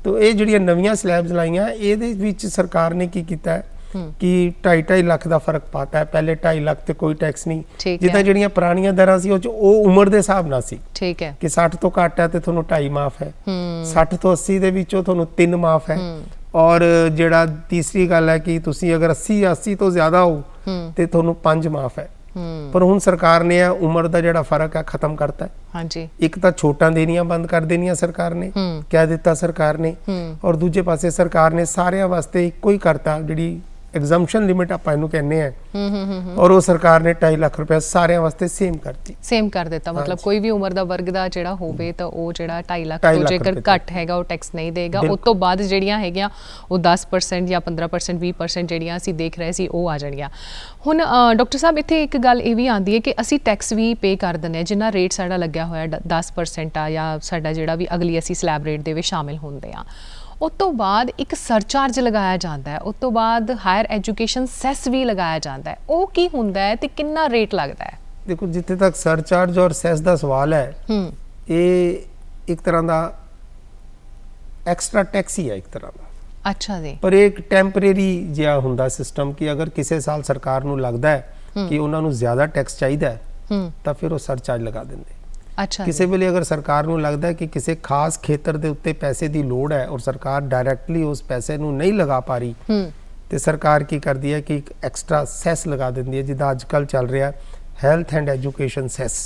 ਤਾਂ ਇਹ ਜਿਹੜੀਆਂ ਨਵੀਆਂ ਸਲੈਬਸ ਲਾਈਆਂ, ਇਹਦੇ ਵਿੱਚ ਸਰਕਾਰ ਨੇ ਕੀ ਕੀਤਾ ਹੈ ਕਿ 2.5 ਲੱਖ ਦਾ ਫਰਕ ਪਾਤਾ ਹੈ। ਪਹਿਲੇ 2.5 ਲੱਖ ਤੇ ਕੋਈ ਟੈਕਸ ਨਹੀਂ। ਜਿੱਦਾਂ ਜਿਹੜੀਆਂ ਪੁਰਾਣੀਆਂ ਦਰਾਂ ਸੀ ਉਹ ਉਮਰ ਦੇ ਹਿਸਾਬ ਨਾਲ ਸੀ। ਠੀਕ ਹੈ, ਕਿ 60 ਤੋਂ ਘੱਟ ਹੈ ਤੇ ਤੁਹਾਨੂੰ 2.5 ਮਾਫ ਹੈ, 60 ਤੋਂ 80 ਦੇ ਵਿੱਚੋਂ ਤੁਹਾਨੂੰ 3 ਮਾਫ ਹੈ, ਔਰ ਜਿਹੜਾ ਤੀਸਰੀ ਗੱਲ ਹੈ ਕਿ ਤੁਸੀਂ ਅਗਰ 80 ਤੋਂ ਜ਼ਿਆਦਾ ਹੋ ਤੇ ਤੁਹਾਨੂੰ 5 ਮਾਫ ਹੈ। ਪਰ ਹੁਣ ਸਰਕਾਰ ਨੇ ਇਹ ਉਮਰ ਦਾ ਜਿਹੜਾ ਫਰਕ ਹੈ ਖਤਮ ਕਰਤਾ ਹੈ। ਹਾਂਜੀ, ਇੱਕ ਤਾਂ ਛੋਟਾਂ ਦੇਣੀਆਂ ਬੰਦ ਕਰ ਦੇਣੀਆਂ ਸਰਕਾਰ ਨੇ, ਕਹਿ ਦਿੱਤਾ ਸਰਕਾਰ ਨੇ, ਔਰ ਦੂਜੇ ਪਾਸੇ ਸਰਕਾਰ ਨੇ ਸਾਰਿਆਂ ਵਾਸਤੇ ਇੱਕੋ ਹੀ ਕਰਤਾ, ਜਿਹੜੀ ਐਗਜ਼ੰਪਸ਼ਨ ਲਿਮਿਟ ਆਪਾਂ ਇਹਨੂੰ ਕਹਿੰਦੇ ਆ, ਔਰ ਉਹ ਸਰਕਾਰ ਨੇ 2.5 ਲੱਖ ਰੁਪਏ ਸਾਰਿਆਂ ਵਾਸਤੇ ਸੇਮ ਕਰ ਦਿੱਤਾ। ਮਤਲਬ ਕੋਈ ਵੀ ਉਮਰ ਦਾ ਵਰਗ ਦਾ ਜਿਹੜਾ ਹੋਵੇ ਤਾਂ ਉਹ ਜਿਹੜਾ 2.5 ਲੱਖ ਤੋਂ ਜੇਕਰ ਘੱਟ ਹੈਗਾ ਉਹ ਟੈਕਸ ਨਹੀਂ ਦੇਗਾ। ਉਸ ਤੋਂ ਬਾਅਦ ਜਿਹੜੀਆਂ ਹੈਗੀਆਂ ਉਹ 10% ਜਾਂ 15%, 20% ਜਿਹੜੀਆਂ ਅਸੀਂ ਦੇਖ ਰਹੇ ਸੀ ਉਹ ਆ ਜਾਣਗੀਆਂ। ਹੁਣ ਡਾਕਟਰ ਸਾਹਿਬ ਇੱਥੇ ਇੱਕ ਗੱਲ ਇਹ ਵੀ ਆਉਂਦੀ ਹੈ ਕਿ ਅਸੀਂ ਟੈਕਸ ਵੀ ਪੇ ਕਰ ਦਿੰਦੇ ਹਾਂ, ਜਿੰਨਾ ਰੇਟ ਸਾਡਾ ਲੱਗਿਆ ਹੋਇਆ 10% ਆ, ਜਾਂ ਸਾਡਾ ਜਿਹੜਾ ਵੀ ਅਗਲੀ ਅਸੀਂ ਸਲੈਬ ਰੇਟ ਦੇ ਵਿੱਚ ਸ਼ਾਮਿਲ ਹੁੰਦੇ ਆ। ਉਸ ਤੋਂ ਬਾਅਦ ਇੱਕ ਸਰਚਾਰਜ ਲਗਾਇਆ ਜਾਂਦਾ ਹੈ, ਉਸ ਤੋਂ ਬਾਅਦ ਹਾਇਰ ਐਜੂਕੇਸ਼ਨ ਸੈਸ ਵੀ ਲਗਾਇਆ ਜਾਂਦਾ ਹੈ। ਉਹ ਕੀ ਹੁੰਦਾ ਹੈ ਤੇ ਕਿੰਨਾ ਰੇਟ ਲੱਗਦਾ ਹੈ? ਦੇਖੋ, ਜਿੱਥੇ ਤੱਕ ਸਰਚਾਰਜ ਔਰ ਸੈਸ ਦਾ ਸਵਾਲ ਹੈ, ਇਹ ਇੱਕ ਤਰ੍ਹਾਂ ਦਾ ਐਕਸਟਰਾ ਟੈਕਸ ਹੀ ਹੈ ਇੱਕ ਤਰ੍ਹਾਂ ਦਾ। ਅੱਛਾ ਜੀ। ਪਰ ਇੱਕ ਟੈਂਪਰੇਰੀ ਜਿਹਾ ਹੁੰਦਾ ਸਿਸਟਮ ਕਿ ਅਗਰ ਕਿਸੇ ਸਾਲ ਸਰਕਾਰ ਨੂੰ ਲੱਗਦਾ ਹੈ ਕਿ ਉਹਨਾਂ ਨੂੰ ਜ਼ਿਆਦਾ ਟੈਕਸ ਚਾਹੀਦਾ ਹੈ ਤਾਂ ਫਿਰ ਉਹ ਸਰਚਾਰਜ ਲਗਾ ਦਿੰਦੇ। ਅੱਛਾ, ਕਿਸੇ ਵੇਲੇ ਅਗਰ ਸਰਕਾਰ ਨੂੰ ਲੱਗਦਾ ਹੈ ਕਿ ਕਿਸੇ ਖਾਸ ਖੇਤਰ ਦੇ ਉੱਤੇ ਪੈਸੇ ਦੀ ਲੋੜ ਹੈ ਔਰ ਸਰਕਾਰ ਡਾਇਰੈਕਟਲੀ ਉਸ ਪੈਸੇ ਨੂੰ ਨਹੀਂ ਲਗਾ ਪਾ ਰਹੀ ਤੇ ਸਰਕਾਰ ਕੀ ਕਰਦੀ ਹੈ ਕਿ ਇੱਕ ਐਕਸਟਰਾ ਸੈਸ ਲਗਾ ਦਿੰਦੀ ਹੈ। ਜਿੱਦਾਂ ਅੱਜ ਕੱਲ੍ਹ ਚੱਲ ਰਿਹਾ ਹੈਲਥ ਐਂਡ ਐਜੂਕੇਸ਼ਨ ਸੈਸ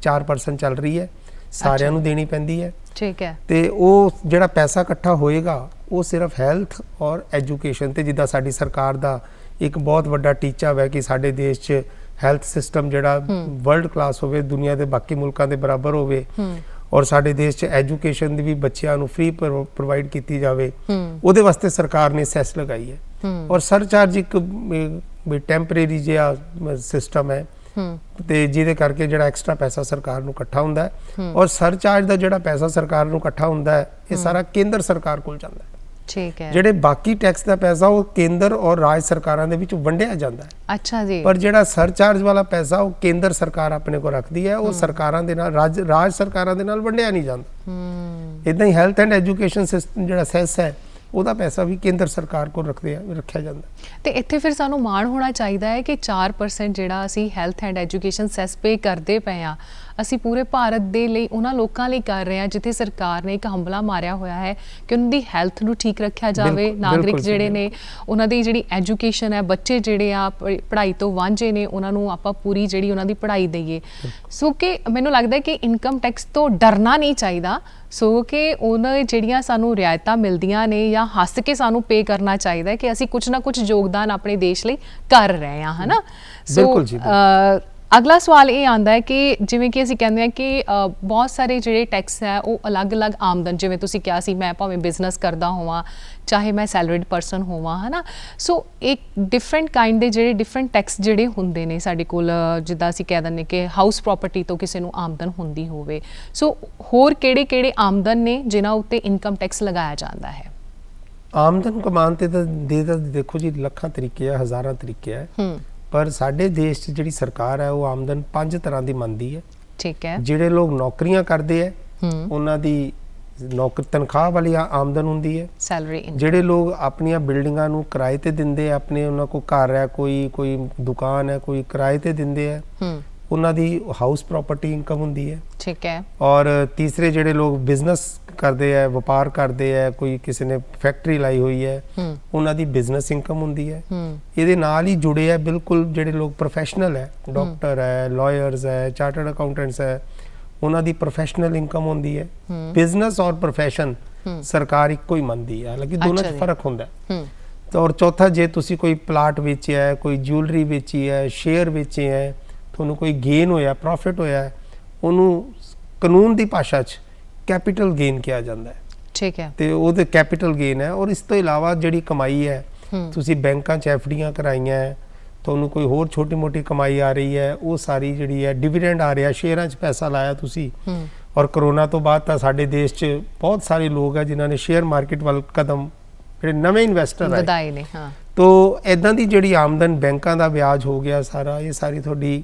4% ਚੱਲ ਰਹੀ ਹੈ, ਸਾਰਿਆਂ ਨੂੰ ਦੇਣੀ ਪੈਂਦੀ ਹੈ। ਠੀਕ ਹੈ। ਤੇ ਉਹ ਜਿਹੜਾ ਪੈਸਾ ਇਕੱਠਾ ਹੋਏਗਾ ਉਹ ਸਿਰਫ ਹੈਲਥ ਔਰ ਐਜੂਕੇਸ਼ਨ ਤੇ, ਜਿੱਦਾਂ ਸਾਡੀ ਸਰਕਾਰ ਦਾ ਇੱਕ ਬਹੁਤ ਵੱਡਾ ਟੀਚਾ ਹੈ ਕਿ ਸਾਡੇ ਦੇਸ਼ 'ਚ ਹੈਲਥ ਸਿਸਟਮ ਜਿਹੜਾ ਵਰਲਡ ਕਲਾਸ ਹੋਵੇ, ਦੁਨੀਆ ਦੇ ਬਾਕੀ ਮੁਲਕਾਂ ਦੇ ਬਰਾਬਰ ਹੋਵੇ, ਔਰ ਸਾਡੇ ਦੇਸ਼ 'ਚ ਐਜੂਕੇਸ਼ਨ ਦੀ ਵੀ ਬੱਚਿਆਂ ਨੂੰ ਫ੍ਰੀ ਪ੍ਰੋਵਾਈਡ ਕੀਤੀ ਜਾਵੇ, ਉਹਦੇ ਵਾਸਤੇ ਸਰਕਾਰ ਨੇ ਸੈਸ ਲਗਾਈ ਹੈ। ਔਰ ਸਰਚਾਰਜ ਇੱਕ ਟੈਂਪਰੇਰੀ ਜਿਹਾ ਸਿਸਟਮ ਹੈ ਤੇ ਜਿਹਦੇ ਕਰਕੇ ਜਿਹੜਾ ਐਕਸਟਰਾ ਪੈਸਾ ਸਰਕਾਰ ਨੂੰ ਇਕੱਠਾ ਹੁੰਦਾ ਹੈ, ਔਰ ਸਰਚਾਰਜ ਦਾ ਜਿਹੜਾ ਪੈਸਾ ਸਰਕਾਰ ਨੂੰ ਇਕੱਠਾ ਹੁੰਦਾ ਹੈ ਇਹ ਸਾਰਾ ਕੇਂਦਰ ਸਰਕਾਰ ਕੋਲ ਜਾਂਦਾ ਹੈ। ਠੀਕ ਹੈ। ਜਿਹੜੇ ਬਾਕੀ ਟੈਕਸ ਦਾ ਪੈਸਾ ਉਹ ਕੇਂਦਰ ਔਰ ਰਾਜ ਸਰਕਾਰਾਂ ਦੇ ਵਿੱਚ ਵੰਡਿਆ ਜਾਂਦਾ ਹੈ। ਅੱਛਾ ਜੀ। ਪਰ ਜਿਹੜਾ ਸਰਚਾਰਜ ਵਾਲਾ ਪੈਸਾ ਉਹ ਕੇਂਦਰ ਸਰਕਾਰ ਆਪਣੇ ਕੋਲ ਰੱਖਦੀ ਹੈ, ਉਹ ਸਰਕਾਰਾਂ ਦੇ ਨਾਲ ਰਾਜ ਸਰਕਾਰਾਂ ਦੇ ਨਾਲ ਵੰਡਿਆ ਨਹੀਂ ਜਾਂਦਾ। ਇਦਾਂ ਹੀ ਹੈਲਥ ਐਂਡ ਐਜੂਕੇਸ਼ਨ ਸਿਸਟਮ ਜਿਹੜਾ ਸੈਸ ਹੈ ਉਹਦਾ ਪੈਸਾ ਵੀ ਕੇਂਦਰ ਸਰਕਾਰ ਕੋਲ ਰੱਖਿਆ ਜਾਂਦਾ। ਤੇ ਇੱਥੇ ਫਿਰ ਸਾਨੂੰ ਮਾਣ ਹੋਣਾ ਚਾਹੀਦਾ ਹੈ ਕਿ 4% ਜਿਹੜਾ ਅਸੀਂ ਹੈਲਥ ਐਂਡ ਐਜੂਕੇਸ਼ਨ ਸੈਸ ਪੇ ਕਰਦੇ ਪਏ ਹਾਂ, ਅਸੀਂ ਪੂਰੇ ਭਾਰਤ ਦੇ ਲਈ ਉਹਨਾਂ ਲੋਕਾਂ ਲਈ ਕਰ ਰਹੇ ਹਾਂ ਜਿੱਥੇ ਸਰਕਾਰ ਨੇ ਇੱਕ ਹੰਭਲਾ ਮਾਰਿਆ ਹੋਇਆ ਹੈ ਕਿ ਉਹਨਾਂ ਦੀ ਹੈਲਥ ਨੂੰ ਠੀਕ ਰੱਖਿਆ ਜਾਵੇ। ਨਾਗਰਿਕ ਜਿਹੜੇ ਨੇ ਉਹਨਾਂ ਦੀ ਜਿਹੜੀ ਐਜੂਕੇਸ਼ਨ ਹੈ, ਬੱਚੇ ਜਿਹੜੇ ਆ ਪੜ੍ਹਾਈ ਤੋਂ ਵਾਂਝੇ ਨੇ, ਉਹਨਾਂ ਨੂੰ ਆਪਾਂ ਪੂਰੀ ਜਿਹੜੀ ਉਹਨਾਂ ਦੀ ਪੜ੍ਹਾਈ ਦਈਏ। ਸੋ ਕਿ ਮੈਨੂੰ ਲੱਗਦਾ ਕਿ ਇਨਕਮ ਟੈਕਸ ਤੋਂ ਡਰਨਾ ਨਹੀਂ ਚਾਹੀਦਾ, ਸੋ ਕਿ ਉਹਨਾਂ ਜਿਹੜੀਆਂ ਸਾਨੂੰ ਰਿਆਇਤਾਂ ਮਿਲਦੀਆਂ ਨੇ ਜਾਂ ਹੱਸ ਕੇ ਸਾਨੂੰ ਪੇ ਕਰਨਾ ਚਾਹੀਦਾ ਕਿ ਅਸੀਂ ਕੁਝ ਨਾ ਕੁਝ ਯੋਗਦਾਨ ਆਪਣੇ ਦੇਸ਼ ਲਈ ਕਰ ਰਹੇ ਹਾਂ, ਹੈ ਨਾ। ਸੋ ਅਗਲਾ ਸਵਾਲ ਇਹ ਆਉਂਦਾ ਹੈ ਕਿ ਜਿਵੇਂ ਕਿ ਅਸੀਂ ਕਹਿੰਦੇ ਹਾਂ ਕਿ ਬਹੁਤ ਸਾਰੇ ਜਿਹੜੇ ਟੈਕਸ ਹੈ ਉਹ ਅਲੱਗ-ਅਲੱਗ ਆਮਦਨ, ਜਿਵੇਂ ਤੁਸੀਂ ਕਿਹਾ ਸੀ ਮੈਂ ਭਾਵੇਂ ਬਿਜ਼ਨਸ ਕਰਦਾ ਹੋਵਾਂ ਚਾਹੇ ਮੈਂ ਸੈਲਰੀਡ ਪਰਸਨ ਹੋਵਾਂ, ਹੈ ਨਾ। ਸੋ ਇੱਕ ਡਿਫਰੈਂਟ ਕਾਈਂਡ ਦੇ ਜਿਹੜੇ ਡਿਫਰੈਂਟ ਟੈਕਸ ਜਿਹੜੇ ਹੁੰਦੇ ਨੇ ਸਾਡੇ ਕੋਲ, ਜਿੱਦਾਂ ਅਸੀਂ ਕਹਿ ਦਿੰਦੇ ਕਿ ਹਾਊਸ ਪ੍ਰੋਪਰਟੀ ਤੋਂ ਕਿਸੇ ਨੂੰ ਆਮਦਨ ਹੁੰਦੀ ਹੋਵੇ, ਸੋ ਹੋਰ ਕਿਹੜੇ-ਕਿਹੜੇ ਆਮਦਨ ਨੇ ਜਿਨ੍ਹਾਂ ਉੱਤੇ ਇਨਕਮ ਟੈਕਸ ਲਗਾਇਆ ਜਾਂਦਾ ਹੈ? ਆਮਦਨ ਕਮਾਉਣ ਤੇ ਤਾਂ ਦੇਖੋ ਜੀ ਲੱਖਾਂ ਤਰੀਕੇ ਆ, ਹਜ਼ਾਰਾਂ ਤਰੀਕੇ ਆ, ਪਰ ਸਾਡੇ ਦੇਸ਼ 'ਚ ਜਿਹੜੀ ਸਰਕਾਰ ਹੈ ਉਹ ਆਮਦਨ 5 ਤਰ੍ਹਾਂ ਦੀ ਮੰਨਦੀ ਹੈ। ਠੀਕ ਹੈ। ਜਿਹੜੇ ਲੋਕ ਨੌਕਰੀਆਂ ਕਰਦੇ ਆ ਉਹਨਾਂ ਦੀ ਤਨਖਾਹ ਵਾਲੀ ਆਮਦਨ ਹੁੰਦੀ ਹੈ। ਸੈਲਰੀ। ਜਿਹੜੇ ਲੋਕ ਆਪਣੀਆਂ ਬਿਲਡਿੰਗਾਂ ਨੂੰ ਕਿਰਾਏ ਤੇ ਦਿੰਦੇ ਆ, ਆਪਣੇ ਉਹਨਾਂ ਕੋਲ ਘਰ ਹੈ, ਕੋਈ ਦੁਕਾਨ ਹੈ, ਕੋਈ ਕਿਰਾਏ ਤੇ ਦਿੰਦੇ ਆ, ਉਹਨਾਂ ਦੀ ਹਾਊਸ ਪ੍ਰਾਪਰਟੀ ਇਨਕਮ ਹੁੰਦੀ ਹੈ। ਠੀਕ ਹੈ। ਔਰ ਤੀਸਰੇ ਜਿਹੜੇ ਲੋਕ ਬਿਜ਼ਨਸ ਕਰਦੇ ਆ, ਵਪਾਰ ਕਰਦੇ ਆ, ਕੋਈ ਕਿਸੇ ਨੇ ਫੈਕਟਰੀ ਲਾਈ ਹੋਈ ਹੈ, ਉਹਨਾਂ ਦੀ ਬਿਜ਼ਨਸ ਇਨਕਮ ਹੁੰਦੀ ਹੈ। ਇਹਦੇ ਨਾਲ ਹੀ ਜੁੜੇ ਆ ਬਿਲਕੁਲ ਜਿਹੜੇ ਲੋਕ ਪ੍ਰੋਫੈਸ਼ਨਲ ਹੈ, ਡਾਕਟਰ ਹੈ, ਲਾਇਰਸ ਹੈ, ਚਾਰਟਰਡ ਅਕਾਊਂਟੈਂਟਸ ਹੈ, ਉਹਨਾਂ ਦੀ ਪ੍ਰੋਫੈਸ਼ਨਲ ਇਨਕਮ ਹੁੰਦੀ ਹੈ। ਬਿਜ਼ਨਸ ਔਰ ਪ੍ਰੋਫੈਸ਼ਨ ਸਰਕਾਰ ਇੱਕੋ ਹੀ ਮੰਨਦੀ ਹੈ, ਹਾਲਾਂਕਿ ਦੋਨਾਂ 'ਚ ਫਰਕ ਹੁੰਦਾ ਹੈ। ਔਰ ਚੌਥਾ, ਜੇ ਤੁਸੀਂ ਕੋਈ ਪਲਾਟ ਵੇਚਿਆ ਹੈ, ਕੋਈ ਜਿਊਲਰੀ ਵੇਚੀ ਹੈ, ਸ਼ੇਅਰ ਵੇਚੇ ਹੈ, ਤੁਹਾਨੂੰ ਕੋਈ ਗੇਨ ਹੋਇਆ, ਪ੍ਰੋਫਿਟ ਹੋਇਆ, ਉਹਨੂੰ ਕਾਨੂੰਨ ਦੀ ਭਾਸ਼ਾ 'ਚ ਕੈਪੀਟਲ ਗੇਨ ਕਿਹਾ ਜਾਂਦਾ ਹੈ। ਠੀਕ ਹੈ। ਤੇ ਉਹਦੇ ਕੈਪੀਟਲ ਗੇਨ ਹੈ। ਔਰ ਇਸ ਤੋਂ ਇਲਾਵਾ ਜਿਹੜੀ ਕਮਾਈ ਹੈ, ਤੁਸੀਂ ਬੈਂਕਾਂ 'ਚ ਐਫਡੀਆਂ ਕਰਾਈਆਂ ਹੈ, ਤੁਹਾਨੂੰ ਕੋਈ ਹੋਰ ਛੋਟੀ ਮੋਟੀ ਕਮਾਈ ਆ ਰਹੀ ਹੈ, ਉਹ ਸਾਰੀ ਜਿਹੜੀ ਹੈ, ਡਿਵੀਡੈਂਡ ਆ ਰਿਹਾ, ਸ਼ੇਅਰਾਂ 'ਚ ਪੈਸਾ ਲਾਇਆ ਤੁਸੀਂ। ਔਰ ਕਰੋਨਾ ਤੋਂ ਬਾਅਦ ਤਾਂ ਸਾਡੇ ਦੇਸ਼ 'ਚ ਬਹੁਤ ਸਾਰੇ ਲੋਕ ਹੈ ਜਿਨ੍ਹਾਂ ਨੇ ਸ਼ੇਅਰ ਮਾਰਕੀਟ ਵੱਲ ਕਦਮ, ਜਿਹੜੇ ਨਵੇਂ ਇਨਵੈਸਟਰ ਵਧਾਏ ਨੇ। ਹਾਂ। ਤੋ ਇਦਾਂ ਦੀ ਜਿਹੜੀ ਆਮਦਨ, ਬੈਂਕਾਂ ਦਾ ਵਿਆਜ ਹੋ ਗਿਆ ਸਾਰਾ, ਇਹ ਸਾਰੀ ਤੁਹਾਡੀ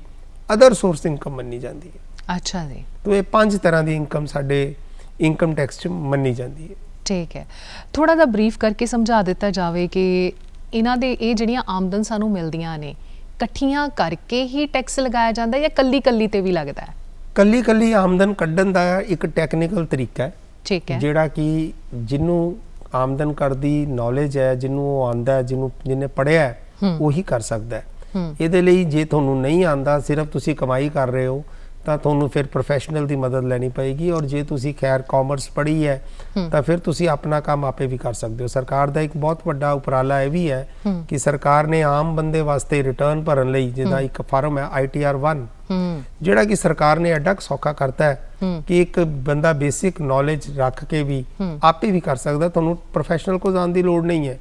ਅਦਰ ਸੋਰਸ ਇਨਕਮ ਮੰਨੀ ਜਾਂਦੀ ਹੈ। ਅੱਛਾ ਜੀ। ਤੋ ਇਹ 5 ਤਰ੍ਹਾਂ ਦੀ ਇਨਕਮ ਸਾਡੇ ਇਨਕਮ ਟੈਕਸ 'ਚ ਮੰਨੀ ਜਾਂਦੀ ਹੈ। ਠੀਕ ਹੈ। ਥੋੜਾ ਜਿਹਾ ਬਰੀਫ ਕਰਕੇ ਸਮਝਾ ਦਿੱਤਾ ਜਾਵੇ ਕਿ ਇਹਨਾਂ ਦੇ ਇਹ ਜਿਹੜੀਆਂ ਆਮਦਨ ਸਾਨੂੰ ਮਿਲਦੀਆਂ ਨੇ, ਇਕੱਠੀਆਂ ਕਰਕੇ ਹੀ ਟੈਕਸ ਲਗਾਇਆ ਜਾਂਦਾ ਜਾਂ ਕੱਲੀ ਤੇ ਵੀ ਲੱਗਦਾ ਹੈ? ਕੱਲੀ ਆਮਦਨ ਕੱਢਣ ਦਾ ਇੱਕ ਟੈਕਨੀਕਲ ਤਰੀਕਾ ਹੈ। ਠੀਕ ਹੈ। ਜਿਹੜਾ ਕਿ ਜਿਹਨੂੰ ਆਮਦਨ ਕਰ ਦੀ ਨੌਲੇਜ ਹੈ, ਜਿਹਨੂੰ ਉਹ ਆਉਂਦਾ, ਜਿਹਨੇ ਪੜ੍ਹਿਆ ਉਹੀ ਕਰ ਸਕਦਾ ਹੈ। ਇਹਦੇ ਲਈ ਜੇ ਤੁਹਾਨੂੰ ਨਹੀਂ ਆਉਂਦਾ, ਸਿਰਫ ਤੁਸੀਂ ਕਮਾਈ ਕਰ ਰਹੇ ਹੋ, ਤਾਂ ਤੁਹਾਨੂੰ ਫਿਰ ਪ੍ਰੋਫੈਸ਼ਨਲ ਦੀ ਮਦਦ ਲੈਣੀ ਪਏਗੀ। ਔਰ ਜੇ ਤੁਸੀਂ ਖੈਰ ਕਾਮਰਸ ਪੜ੍ਹੀ ਹੈ ਤਾਂ ਫਿਰ ਤੁਸੀਂ ਆਪਣਾ ਕੰਮ ਆਪੇ ਵੀ ਕਰ ਸਕਦੇ ਹੋ। ਸਰਕਾਰ ਦਾ ਇੱਕ ਬਹੁਤ ਵੱਡਾ ਉਪਰਾਲਾ ਇਹ ਵੀ ਹੈ ਕਿ ਸਰਕਾਰ ਨੇ ਆਮ ਬੰਦੇ ਵਾਸਤੇ ਰਿਟਰਨ ਭਰਨ ਲਈ ਜਿਹਦਾ ਇੱਕ ਫਾਰਮ ਹੈ ITR 1, ਜਿਹੜਾ ਕਿ ਸਰਕਾਰ ਨੇ ਐਡਾ ਸੌਖਾ ਕਰਤਾ ਹੈ ਕਿ ਇੱਕ ਬੰਦਾ ਬੇਸਿਕ ਨੌਲੇਜ ਰੱਖ ਕੇ ਵੀ ਆਪੇ ਵੀ ਕਰ ਸਕਦਾ, ਤੁਹਾਨੂੰ ਪ੍ਰੋਫੈਸ਼ਨਲ ਕੋਲ ਜਾਣ ਦੀ ਲੋੜ ਨਹੀਂ ਹੈ।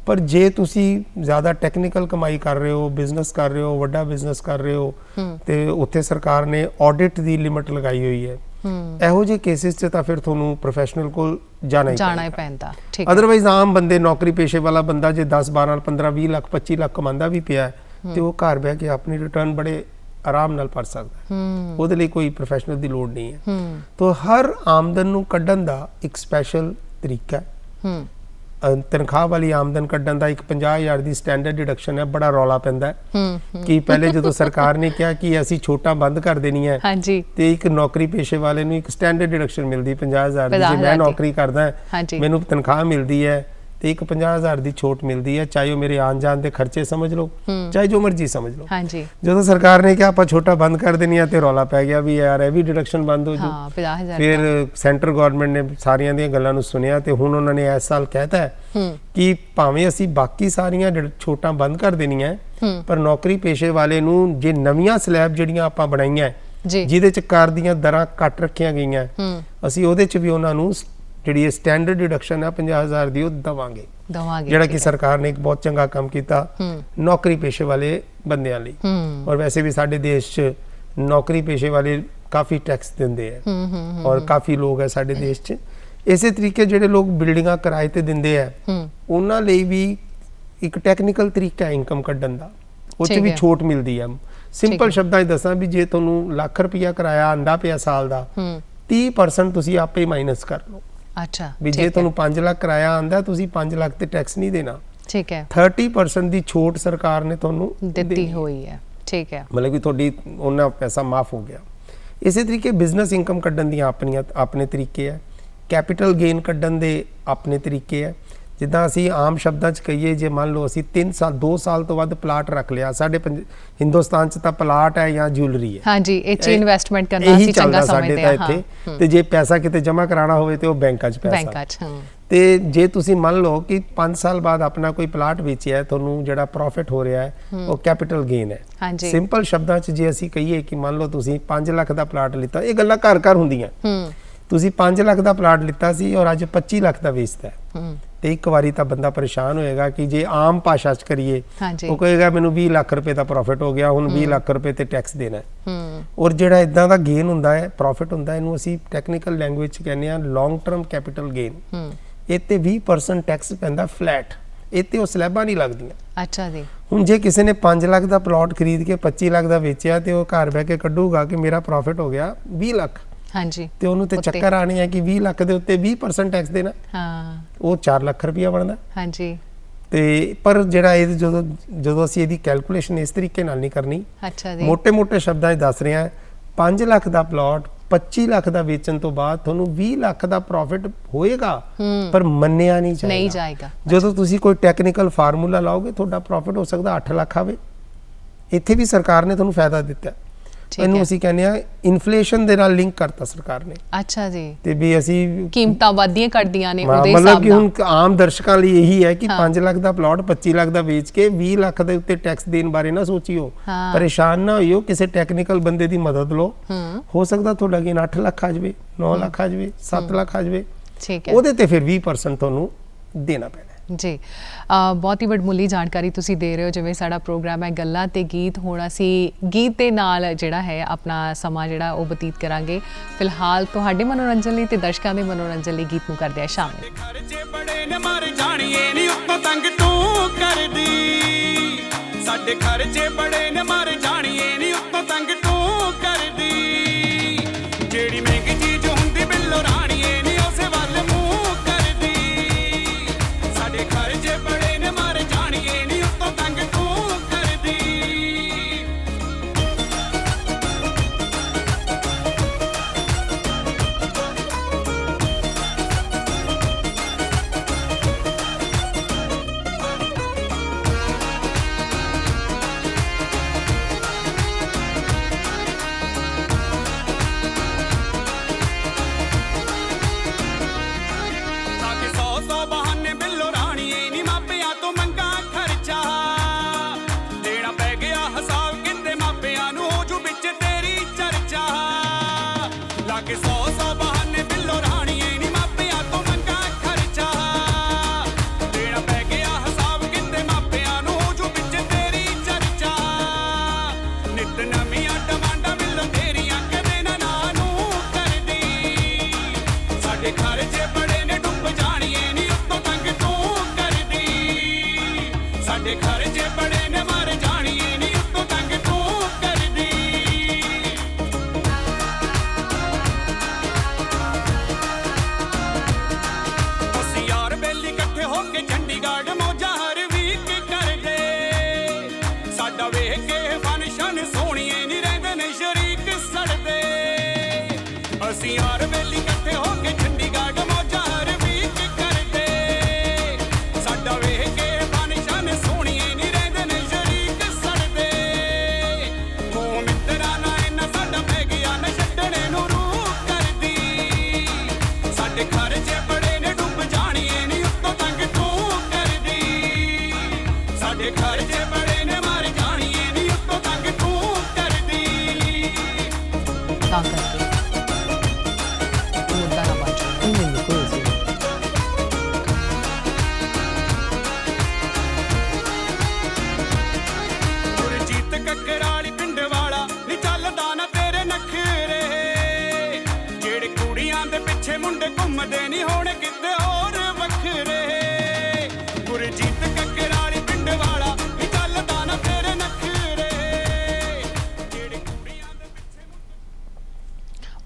ਪਰ ਜੇ ਤੁਸੀਂ ਜ਼ਿਆਦਾ ਟੈਕਨੀਕਲ ਕਮਾਈ ਕਰ ਰਹੇ ਹੋ, ਬਿਜ਼ਨਸ ਕਰ ਰਹੇ ਹੋ, ਵੱਡਾ ਬਿਜ਼ਨਸ ਕਰ ਰਹੇ ਹੋ, ਤੇ ਉੱਥੇ ਸਰਕਾਰ ਨੇ ਆਡਿਟ ਦੀ ਲਿਮਿਟ ਲਗਾਈ ਹੋਈ ਹੈ, ਇਹੋ ਜਿਹੇ ਕੇਸਿਸ 'ਚ ਤਾਂ ਫਿਰ ਤੁਹਾਨੂੰ ਪ੍ਰੋਫੈਸ਼ਨਲ ਕੋਲ ਜਾਣਾ ਹੀ ਪੈਂਦਾ। ਅਦਰਵਾਈਜ਼ ਆਮ ਬੰਦੇ, ਨੌਕਰੀ ਪੇਸ਼ੇ ਵਾਲਾ ਬੰਦਾ ਜੇ 10, 12, 15, 20 ਲੱਖ, 25 ਲੱਖ ਕਮਾਉਂਦਾ ਵੀ ਪਿਆ ਤੇ ਉਹ ਘਰ ਬਹਿ ਕੇ ਆਪਣੀ ਰਿਟਰਨ ਬੜੇ ਆਰਾਮ ਨਾਲ ਭਰ ਸਕਦਾ ਹੈ। ਉਹਦੇ ਲਈ ਕੋਈ ਪ੍ਰੋਫੈਸ਼ਨਲ ਦੀ ਲੋੜ ਨਹੀਂ ਹੈ। ਤਾਂ ਹਰ ਆਮਦਨ ਨੂੰ ਕੱਢਣ ਦਾ ਇੱਕ ਸਪੈਸ਼ਲ ਤਰੀਕਾ ਹੈ। ਤਨਖਾਹ ਵਾਲੀ ਆਮਦਨ ਕੱਢਣ ਦਾ ਇੱਕ 50,000 ਦੀ ਸਟੈਂਡਰਡ ਡਿਡਕਸ਼ਨ ਹੈ। ਬੜਾ ਰੌਲਾ ਪੈਂਦਾ ਕਿ ਪਹਿਲੇ ਜਦੋਂ ਸਰਕਾਰ ਨੇ ਕਿਹਾ ਕਿ ਅਸੀਂ ਛੋਟਾਂ ਬੰਦ ਕਰ ਦੇਣੀ ਹੈ ਤੇ ਇੱਕ ਨੌਕਰੀ ਪੇਸ਼ੇ ਵਾਲੇ ਨੂੰ ਇੱਕ ਸਟੈਂਡਰਡ ਡਿਡਕਸ਼ਨ ਮਿਲਦੀ 50,000 ਦੀ। ਜੇ ਮੈਂ ਨੌਕਰੀ ਕਰਦਾ, ਮੈਨੂੰ ਤਨਖਾਹ ਮਿਲਦੀ ਹੈ ਤੇ ਇੱਕ 50,000 ਦੀ ਛੋਟ ਮਿਲਦੀ ਹੈ, ਚਾਹੇ ਉਹ ਮੇਰੇ ਆਉਣ ਜਾਣ ਦੇ ਖਰਚੇ ਸਮਝ ਲਓ, ਚਾਹੇ ਜੋ ਮਰਜ਼ੀ ਸਮਝ ਲਓ। ਜਦੋਂ ਸਰਕਾਰ ਨੇ ਕਿਹਾ ਆਪਾਂ ਛੋਟਾ ਬੰਦ ਕਰ ਦੇਣੀ ਹੈ ਤੇ ਰੌਲਾ ਪੈ ਗਿਆ ਵੀ ਯਾਰ ਇਹ ਵੀ ਡਿਡਕਸ਼ਨ ਬੰਦ ਹੋ ਜੂ। ਫਿਰ ਸੈਂਟਰ ਗਵਰਨਮੈਂਟ ਨੇ ਸਾਰੀਆਂ ਦੀਆਂ ਗੱਲਾਂ ਨੂੰ ਸੁਣਿਆ ਤੇ ਹੁਣ ਉਹਨਾਂ ਨੇ ਇਸ ਸਾਲ ਕਹਿਤਾ ਹੈ ਕਿ ਭਾਵੇਂ ਅਸੀਂ ਬਾਕੀ ਸਾਰੀਆਂ ਛੋਟਾਂ ਬੰਦ ਕਰ ਦੇਣੀਆਂ, ਪਰ ਨੌਕਰੀ ਪੇਸ਼ੇ ਵਾਲੇ ਨੂੰ ਜੇ ਨਵੀਆਂ ਸਲੈਬ ਜਿਹੜੀਆਂ ਆਪਾਂ ਬਣਾਈਆਂ ਜਿਹਦੇ ਚ ਕਰ ਦੀਆਂ ਦਰਾਂ ਘੱਟ ਰੱਖੀਆਂ ਗਈਆਂ, ਅਸੀਂ ਉਹਦੇ ਚ ਵੀ ਉਹਨਾਂ ਨੂੰ ਜਿਹੜੀ ਸਟੈਂਡਰਡ ਡਿਡਕਸ਼ਨ ਹੈ 50,000 ਦੀ ਉਹ ਦਵਾਂਗੇ, ਜਿਹੜਾ ਕਿ ਸਰਕਾਰ ਨੇ ਇੱਕ ਬਹੁਤ ਚੰਗਾ ਕੰਮ ਕੀਤਾ ਨੌਕਰੀ ਪੇਸ਼ੇ ਵਾਲੇ ਬੰਦਿਆਂ ਲਈ। ਔਰ ਵੈਸੇ ਵੀ ਸਾਡੇ ਦੇਸ਼ 'ਚ ਨੌਕਰੀ ਪੇਸ਼ੇ ਵਾਲੇ ਕਾਫੀ ਟੈਕਸ ਦਿੰਦੇ ਹੈ ਔਰ ਕਾਫੀ ਲੋਕ ਹੈ ਸਾਡੇ ਦੇਸ਼ 'ਚ। ਇਸੇ ਤਰੀਕੇ ਜਿਹੜੇ ਲੋਕ ਬਿਲਡਿੰਗਾਂ ਕਿਰਾਏ ਤੇ ਦਿੰਦੇ ਹੈ, ਉਹਨਾਂ ਲਈ ਵੀ ਇੱਕ ਟੈਕਨੀਕਲ ਤਰੀਕਾ ਹੈ ਇਨਕਮ ਕੱਢਣ ਦਾ, ਉਹ 'ਚ ਵੀ ਛੋਟ ਮਿਲਦੀ ਹੈ। ਸਿੰਪਲ ਸ਼ਬਦਾਂ 'ਚ ਦੱਸਾਂ ਵੀ ਜੇ ਤੁਹਾਨੂੰ ਲੱਖ ਰੁਪਇਆ ਕਿਰਾਇਆ ਆਂਦਾ ਪਿਆ ਸਾਲ ਦਾ, 30% ਤੁਸੀਂ ਆਪੇ ਹੀ ਮਾਈਨਸ ਕਰ ਲਓ। ਅੱਛਾ। ਵੀ ਜੇ ਤੁਹਾਨੂੰ 5 ਲੱਖ ਕਿਰਾਇਆ ਆਂਦਾ, ਤੁਸੀਂ 5 ਲੱਖ ਤੇ ਟੈਕਸ ਨਹੀਂ ਦੇਣਾ। ਠੀਕ ਹੈ। 30% ਦੀ ਛੋਟ ਸਰਕਾਰ ਨੇ ਤੁਹਾਨੂੰ ਦਿੱਤੀ ਹੋਈ ਹੈ। ਠੀਕ ਹੈ। ਮਤਲਬ ਕਿ ਤੁਹਾਡੀ ਉਹਨਾਂ ਪੈਸਾ ਮਾਫ ਹੋ ਗਿਆ। ਇਸੇ ਤਰੀਕੇ ਬਿਜ਼ਨਸ ਇਨਕਮ ਕੱਢਣ ਦੀਆਂ ਆਪਣੇ ਤਰੀਕੇ ਹੈ, ਕੈਪੀਟਲ ਗੇਨ ਕੱਢਣ ਦੇ ਆਪਣੇ ਤਰੀਕੇ ਹੈ। ਜਿੱਦਾਂ ਅਸੀਂ ਆਮ ਸ਼ਬਦਾਂ 'ਚ ਕਹੀਏ, ਜੇ ਮੰਨ ਲਓ ਅਸੀਂ 3 ਸਾਲ 2 ਸਾਲ ਤੋਂ ਵੱਧ ਪਲਾਟ ਰੱਖ ਲਿਆ, ਸਾਡੇ ਹਿੰਦੁਸਤਾਨ 'ਚ ਤਾਂ ਪਲਾਟ ਹੈ ਜਾਂ ਜਿਊਲਰੀ ਹੈ, ਹਾਂਜੀ, ਇਹ 'ਚ ਇਨਵੈਸਟਮੈਂਟ ਕਰਨਾ ਅਸੀਂ ਚੰਗਾ ਸਮਝਦੇ ਹਾਂ ਇੱਥੇ। ਤੇ ਜੇ ਪੈਸਾ ਕਿਤੇ ਜਮ੍ਹਾਂ ਕਰਾਉਣਾ ਹੋਵੇ ਤੇ ਉਹ ਬੈਂਕਾਂ 'ਚ ਪੈਸਾ। ਤੇ ਜੇ ਤੁਸੀਂ ਮੰਨ ਲਓ ਕਿ 5 ਸਾਲ ਬਾਅਦ ਆਪਣਾ ਕੋਈ ਪਲਾਟ ਵੇਚਿਆ, ਤੁਹਾਨੂੰ ਜਿਹੜਾ ਪ੍ਰੋਫਿਟ ਹੋ ਰਿਹਾ ਹੈ ਉਹ ਕੈਪੀਟਲ ਗੇਨ ਹੈ। ਸਿੰਪਲ ਸ਼ਬਦਾਂ 'ਚ ਜੇ ਅਸੀਂ ਕਹੀਏ ਕਿ ਮੰਨ ਲਓ ਤੁਸੀਂ 5 ਲੱਖ ਦਾ ਪਲਾਟ ਲਿੱਤਾ, ਇਹ ਗੱਲਾਂ ਘਰ ਘਰ ਹੁੰਦੀਆਂ। ਤੁਸੀਂ 5 ਲੱਖ ਦਾ ਪਲਾਟ ਲਿੱਤਾ ਸੀ ਔਰ ਅੱਜ 25 ਲੱਖ ਦਾ ਵੇਚਦਾ ਹੈ, ਤੇ ਇੱਕ ਵਾਰੀ ਤਾਂ ਬੰਦਾ ਪਰੇਸ਼ਾਨ ਹੋਏਗਾ ਕਿ ਜੇ ਆਮ ਭਾਸ਼ਾ 'ਚ ਕਰੀਏ, ਉਹ ਕਹੇਗਾ ਮੈਨੂੰ 20 ਲੱਖ ਰੁਪਏ ਦਾ ਪ੍ਰੋਫਿਟ ਹੋ ਗਿਆ, ਹੁਣ 20 ਲੱਖ ਰੁਪਏ ਤੇ ਟੈਕਸ ਦੇਣਾ ਹੈ। ਔਰ ਜਿਹੜਾ ਇਦਾਂ ਦਾ ਗੇਨ ਹੁੰਦਾ ਹੈ, ਪ੍ਰੋਫਿਟ ਹੁੰਦਾ ਹੈ, ਇਹਨੂੰ ਅਸੀਂ ਟੈਕਨੀਕਲ ਲੈਂਗੁਏਜ 'ਚ ਕਹਿੰਦੇ ਹਾਂ ਲੌਂਗ ਟਰਮ ਕੈਪੀਟਲ ਗੇਨ। ਇਹ ਤੇ 20% ਟੈਕਸ ਪੈਂਦਾ ਫਲੈਟ, ਇਹ ਤੇ ਉਹ ਸਲੈਬਾਂ ਨਹੀਂ ਲੱਗਦੀਆਂ। ਅੱਛਾ ਜੀ। ਹੁਣ ਜੇ ਕਿਸੇ ਨੇ 5 ਲੱਖ ਦਾ ਪਲਾਟ ਖਰੀਦ ਕੇ 25 ਲੱਖ ਦਾ ਵੇਚਿਆ ਤੇ ਉਹ ਘਰ ਬਹਿ ਕੇ ਕੱਢੂਗਾ ਕਿ ਮੇਰਾ ਪ੍ਰੋਫਿਟ ਹੋ ਗਿਆ 20 ਲੱਖ, ਹਾਂਜੀ, ਤੇ ਉਹਨੂੰ ਤੇ ਚੱਕਰ ਆਣੀ ਹੈ ਕਿ 20 ਲੱਖ ਦੇ ਉੱਤੇ 20% ਟੈਕਸ ਦੇਣਾ। ਹਾਂ, ਉਹ 4 ਲੱਖ ਰੁਪਇਆ ਬਣਦਾ। ਹਾਂਜੀ। ਤੇ ਪਰ ਜਿਹੜਾ ਇਹ ਜਦੋਂ ਅਸੀਂ ਇਹਦੀ ਕੈਲਕੂਲੇਸ਼ਨ ਇਸ ਤਰੀਕੇ ਨਾਲ ਨਹੀਂ ਕਰਨੀ, ਅੱਛਾ ਜੀ, ਮੋٹے ਸ਼ਬਦਾਂ 'ਚ ਦੱਸ ਰਿਹਾ, 5 ਲੱਖ ਦਾ ਪਲਾਟ 25 ਲੱਖ ਦਾ ਵੇਚਣ ਤੋਂ ਬਾਅਦ ਤੁਹਾਨੂੰ 20 ਲੱਖ ਦਾ ਪ੍ਰੋਫਿਟ ਹੋਏਗਾ, ਪਰ ਮੰਨਿਆ ਨਹੀਂ ਜਾਏਗਾ। ਜਦੋਂ ਤੁਸੀਂ ਕੋਈ ਟੈਕਨੀਕਲ ਫਾਰਮੂਲਾ ਲਾਓਗੇ ਤੁਹਾਡਾ ਪ੍ਰੋਫਿਟ ਹੋ ਸਕਦਾ 8 ਲੱਖ ਆਵੇ। ਇੱਥੇ ਵੀ ਸਰਕਾਰ ਨੇ ਤੁਹਾਨੂੰ ਫਾਇਦਾ ਦਿੱਤਾ। ਇਹਨੂੰ ਅਸੀਂ ਕਹਿੰਦੇ ਆ ਇਨਫਲੇਸ਼ਨ ਦੇ ਨਾਲ ਲਿੰਕ ਕਰਤਾ ਸਰਕਾਰ ਨੇ। ਅੱਛਾ ਜੀ। ਤੇ ਵੀ ਅਸੀਂ ਕੀਮਤਾਂ ਵਧਦੀਆਂ ਘਟਦੀਆਂ ਨੇ ਉਹਦੇ ਹਿਸਾਬ ਨਾਲ। ਮਤਲਬ ਕਿ ਹੁਣ ਆਮ ਦਰਸ਼ਕਾਂ ਲਈ ਇਹੀ ਹੈ ਕਿ 5 ਲੱਖ ਦਾ ਪਲਾਟ 25 ਲੱਖ ਦਾ ਵੇਚ ਕੇ 20 ਲੱਖ ਦੇ ਉੱਤੇ ਟੈਕਸ ਦੇਣ ਬਾਰੇ ਨਾ ਸੋਚਿਓ, ਪਰੇਸ਼ਾਨ ਨਾ ਹੋਈਓ, ਕਿਸੇ ਟੈਕਨੀਕਲ ਬੰਦੇ ਦੀ ਮਦਦ ਲਓ। ਹੋ ਸਕਦਾ ਤੁਹਾਡਾ ਗੇਨ 8 ਲੱਖ ਆ ਜਾਵੇ, 9 ਲੱਖ ਆ ਜਾਵੇ, 7 ਲੱਖ ਆ ਜਾਵੇ, ਠੀਕ ਹੈ, ਉਹਦੇ ਤੇ ਫਿਰ 20% ਤੁਹਾਨੂੰ ਦੇਣਾ ਪੈਣਾ ਜੀ। ਬਹੁਤ ਹੀ ਵਡਮੁੱਲੀ ਜਾਣਕਾਰੀ ਤੁਸੀਂ ਦੇ ਰਹੇ ਹੋ। ਜਿਵੇਂ ਸਾਡਾ ਪ੍ਰੋਗਰਾਮ ਹੈ ਗੱਲਾਂ ਤੇ ਗੀਤ, ਹੁਣ ਅਸੀਂ ਗੀਤ ਦੇ ਨਾਲ ਜਿਹੜਾ ਹੈ ਆਪਣਾ ਸਮਾਂ ਜਿਹੜਾ ਉਹ ਬਤੀਤ ਕਰਾਂਗੇ। ਫਿਲਹਾਲ ਤੁਹਾਡੇ ਮਨੋਰੰਜਨ ਲਈ ਤੇ ਦਰਸ਼ਕਾਂ ਦੇ ਮਨੋਰੰਜਨ ਲਈ ਗੀਤ ਨੂੰ ਕਰਦੇ ਆ ਸ਼ਾਮਿਲ। ਖਰਚੇ ਬੜੇ ਨੇ ਮਰ ਜਾਣੀਏ ਨਹੀਂ ਉੱਤੋਂ ਤੰਗ ਤੂੰ ਕਰਦੀ, ਸਾਡੇ ਖਰਚੇ ਬੜੇ ਨੇ ਮਰ ਜਾਣੀਏ ਨਹੀਂ ਉੱਤੋਂ ਤੰਗ ਤੂੰ ਕਰਦੀ, ਜਿਹੜੀ ਮਹਿੰਗੀ ਚੀਜ਼ ਹੁੰਦੀ ਬਿੱਲੋ ਰਾਣੀਏ ਨਹੀਂ ਉਸੇ ਵੱਲ ਮੂੰਹ ਕਰਦੀ, ਸਾਡੇ ਖਰਚੇ ਬੜੇ ਨੇ ਮਰ ਜਾਣੀਏ ਨਹੀਂ ਉੱਤੋਂ ਤੰਗ ਤੂੰ ਕਰਦੀ।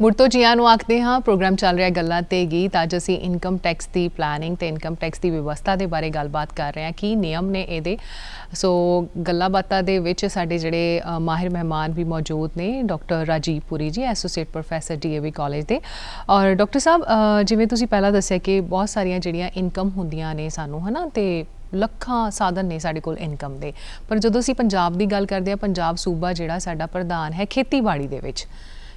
ਮੁੜ ਤੋਂ ਜੀਆਂ ਨੂੰ ਆਖਦੇ ਹਾਂ। ਪ੍ਰੋਗਰਾਮ ਚੱਲ ਰਿਹਾ ਗੱਲਾਂ ਤੇ ਗੀਤ। ਅੱਜ ਅਸੀਂ ਇਨਕਮ ਟੈਕਸ ਦੀ ਪਲੈਨਿੰਗ ਤੇ ਇਨਕਮ ਟੈਕਸ ਦੀ ਵਿਵਸਥਾ ਦੇ ਬਾਰੇ ਗੱਲਬਾਤ ਕਰ ਰਹੇ ਹਾਂ। ਕੀ ਨਿਯਮ ਨੇ ਇਹਦੇ। ਸੋ ਗੱਲਾਂ ਬਾਤਾਂ ਦੇ ਵਿੱਚ ਸਾਡੇ ਜਿਹੜੇ ਮਾਹਿਰ ਮਹਿਮਾਨ ਵੀ ਮੌਜੂਦ ਨੇ, ਡਾਕਟਰ ਰਾਜੀਵ ਪੁਰੀ ਜੀ, ਐਸੋਸੀਏਟ ਪ੍ਰੋਫੈਸਰ DAV ਕਾਲਜ ਦੇ। ਔਰ ਡਾਕਟਰ ਸਾਹਿਬ, ਜਿਵੇਂ ਤੁਸੀਂ ਪਹਿਲਾਂ ਦੱਸਿਆ ਕਿ ਬਹੁਤ ਸਾਰੀਆਂ ਜਿਹੜੀਆਂ ਇਨਕਮ ਹੁੰਦੀਆਂ ਨੇ ਸਾਨੂੰ, ਹੈ ਨਾ, ਤੇ ਲੱਖਾਂ ਸਾਧਨ ਨੇ ਸਾਡੇ ਕੋਲ ਇਨਕਮ ਦੇ। ਪਰ ਜਦੋਂ ਅਸੀਂ ਪੰਜਾਬ ਦੀ ਗੱਲ ਕਰਦੇ ਹਾਂ, ਪੰਜਾਬ ਸੂਬਾ ਜਿਹੜਾ ਸਾਡਾ ਪ੍ਰਧਾਨ ਹੈ ਖੇਤੀਬਾੜੀ ਦੇ ਵਿੱਚ,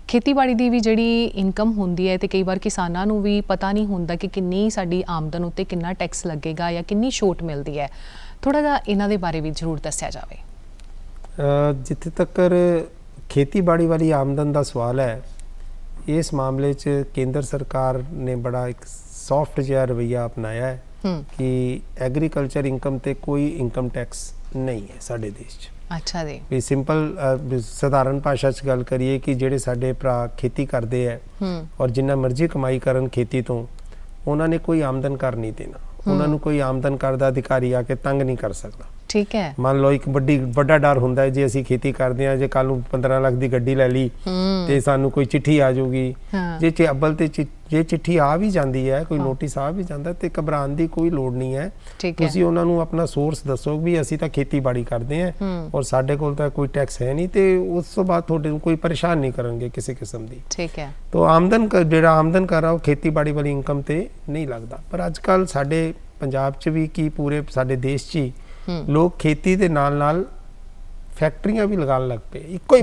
ਖੇਤੀਬਾੜੀ ਦੀ ਵੀ ਜਿਹੜੀ ਇਨਕਮ ਹੁੰਦੀ ਹੈ ਤੇ ਕਈ ਵਾਰ ਕਿਸਾਨਾਂ ਨੂੰ ਵੀ ਪਤਾ ਨਹੀਂ ਹੁੰਦਾ ਕਿ ਕਿੰਨੀ ਸਾਡੀ ਆਮਦਨ ਉੱਤੇ ਕਿੰਨਾ ਟੈਕਸ ਲੱਗੇਗਾ ਜਾਂ ਕਿੰਨੀ ਛੋਟ ਮਿਲਦੀ ਹੈ। ਥੋੜਾ ਜਿਹਾ ਇਹਨਾਂ ਦੇ ਬਾਰੇ ਵੀ ਜ਼ਰੂਰ ਦੱਸਿਆ ਜਾਵੇ। ਜਿੱਥੇ ਤੱਕ ਖੇਤੀਬਾੜੀ ਵਾਲੀ ਆਮਦਨ ਦਾ ਸਵਾਲ ਹੈ, ਇਸ ਮਾਮਲੇ 'ਚ ਕੇਂਦਰ ਸਰਕਾਰ ਨੇ ਬੜਾ ਇੱਕ ਸੌਫਟ ਜਿਹਾ ਰਵੱਈਆ ਅਪਣਾਇਆ ਹੈ ਕਿ ਐਗਰੀਕਲਚਰ ਇਨਕਮ ਤੇ ਕੋਈ ਇਨਕਮ ਟੈਕਸ ਨਹੀਂ ਹੈ ਸਾਡੇ ਦੇਸ਼ 'ਚ। ਅੱਛਾ ਜੀ। ਵੀ ਸਿੰਪਲ ਸਧਾਰਨ ਭਾਸ਼ਾ 'ਚ ਗੱਲ ਕਰੀਏ ਕਿ ਜਿਹੜੇ ਸਾਡੇ ਭਰਾ ਖੇਤੀ ਕਰਦੇ ਹੈ ਔਰ ਜਿੰਨਾ ਮਰਜ਼ੀ ਕਮਾਈ ਕਰਨ ਖੇਤੀ ਤੋਂ, ਉਹਨਾਂ ਨੇ ਕੋਈ ਆਮਦਨ ਕਰ ਨਹੀਂ ਦੇਣਾ, ਉਹਨਾਂ ਨੂੰ ਕੋਈ ਆਮਦਨ ਕਰ ਦਾ ਅਧਿਕਾਰੀ ਆ ਕੇ ਤੰਗ ਨਹੀਂ ਕਰ ਸਕਦਾ। ਠੀਕ ਹੈ। ਮੰਨ ਲਓ ਇੱਕ ਵੱਡਾ ਡਰ ਹੁੰਦਾ ਹੈ, ਜੇ ਅਸੀਂ ਖੇਤੀ ਕਰਦੇ ਹਾਂ, ਜੇ ਕੱਲ ਨੂੰ 15 ਲੱਖ ਦੀ ਗੱਡੀ ਲੈ ਲਈ ਤੇ ਸਾਨੂੰ ਕੋਈ ਚਿੱਠੀ ਆ ਜਾਊਗੀ, ਜੇ ਅੱਬਲ ਤੇ ਜੇ ਚਿੱਠੀ ਆ ਵੀ ਜਾਂਦੀ ਹੈ, ਕੋਈ ਨੋਟਿਸ ਆ ਵੀ ਜਾਂਦਾ, ਤੇ ਘਬਰਾਉਣ ਦੀ ਕੋਈ ਲੋੜ ਨਹੀਂ ਹੈ। ਤੁਸੀਂ ਉਹਨਾਂ ਨੂੰ ਆਪਣਾ ਸੋਰਸ ਦੱਸੋ ਵੀ ਅਸੀਂ ਤਾਂ ਖੇਤੀਬਾੜੀ ਕਰਦੇ ਹਾਂ ਔਰ ਸਾਡੇ ਕੋਲ ਤਾਂ ਕੋਈ ਟੈਕਸ ਹੈ ਨਹੀਂ, ਤੇ ਉਸ ਤੋਂ ਬਾਅਦ ਤੁਹਾਡੇ ਨੂੰ ਕੋਈ ਪਰੇਸ਼ਾਨ ਨਹੀਂ ਕਰਨਗੇ ਕਿਸੇ ਕਿਸਮ ਦੀ। ਠੀਕ ਹੈ। ਤਾਂ ਜਿਹੜਾ ਆਮਦਨ ਕਰ ਰਹਾ ਉਹ ਖੇਤੀਬਾੜੀ ਵਾਲੀ ਇਨਕਮ ਤੇ ਨਹੀਂ ਲੱਗਦਾ। ਪਰ ਅੱਜ ਕੱਲ ਸਾਡੇ ਪੰਜਾਬ 'ਚ ਵੀ ਕੀ ਪੂਰੇ ਸਾਡੇ ਦੇਸ਼ 'ਚ ਹੀ ਲੋਕ ਖੇਤੀ ਦੇ ਨਾਲ ਫੈਕਟਰੀਆਂ ਵੀ ਲਗਾਉਣ ਲੱਗ ਪਏ। ਇੱਕੋ ਹੀ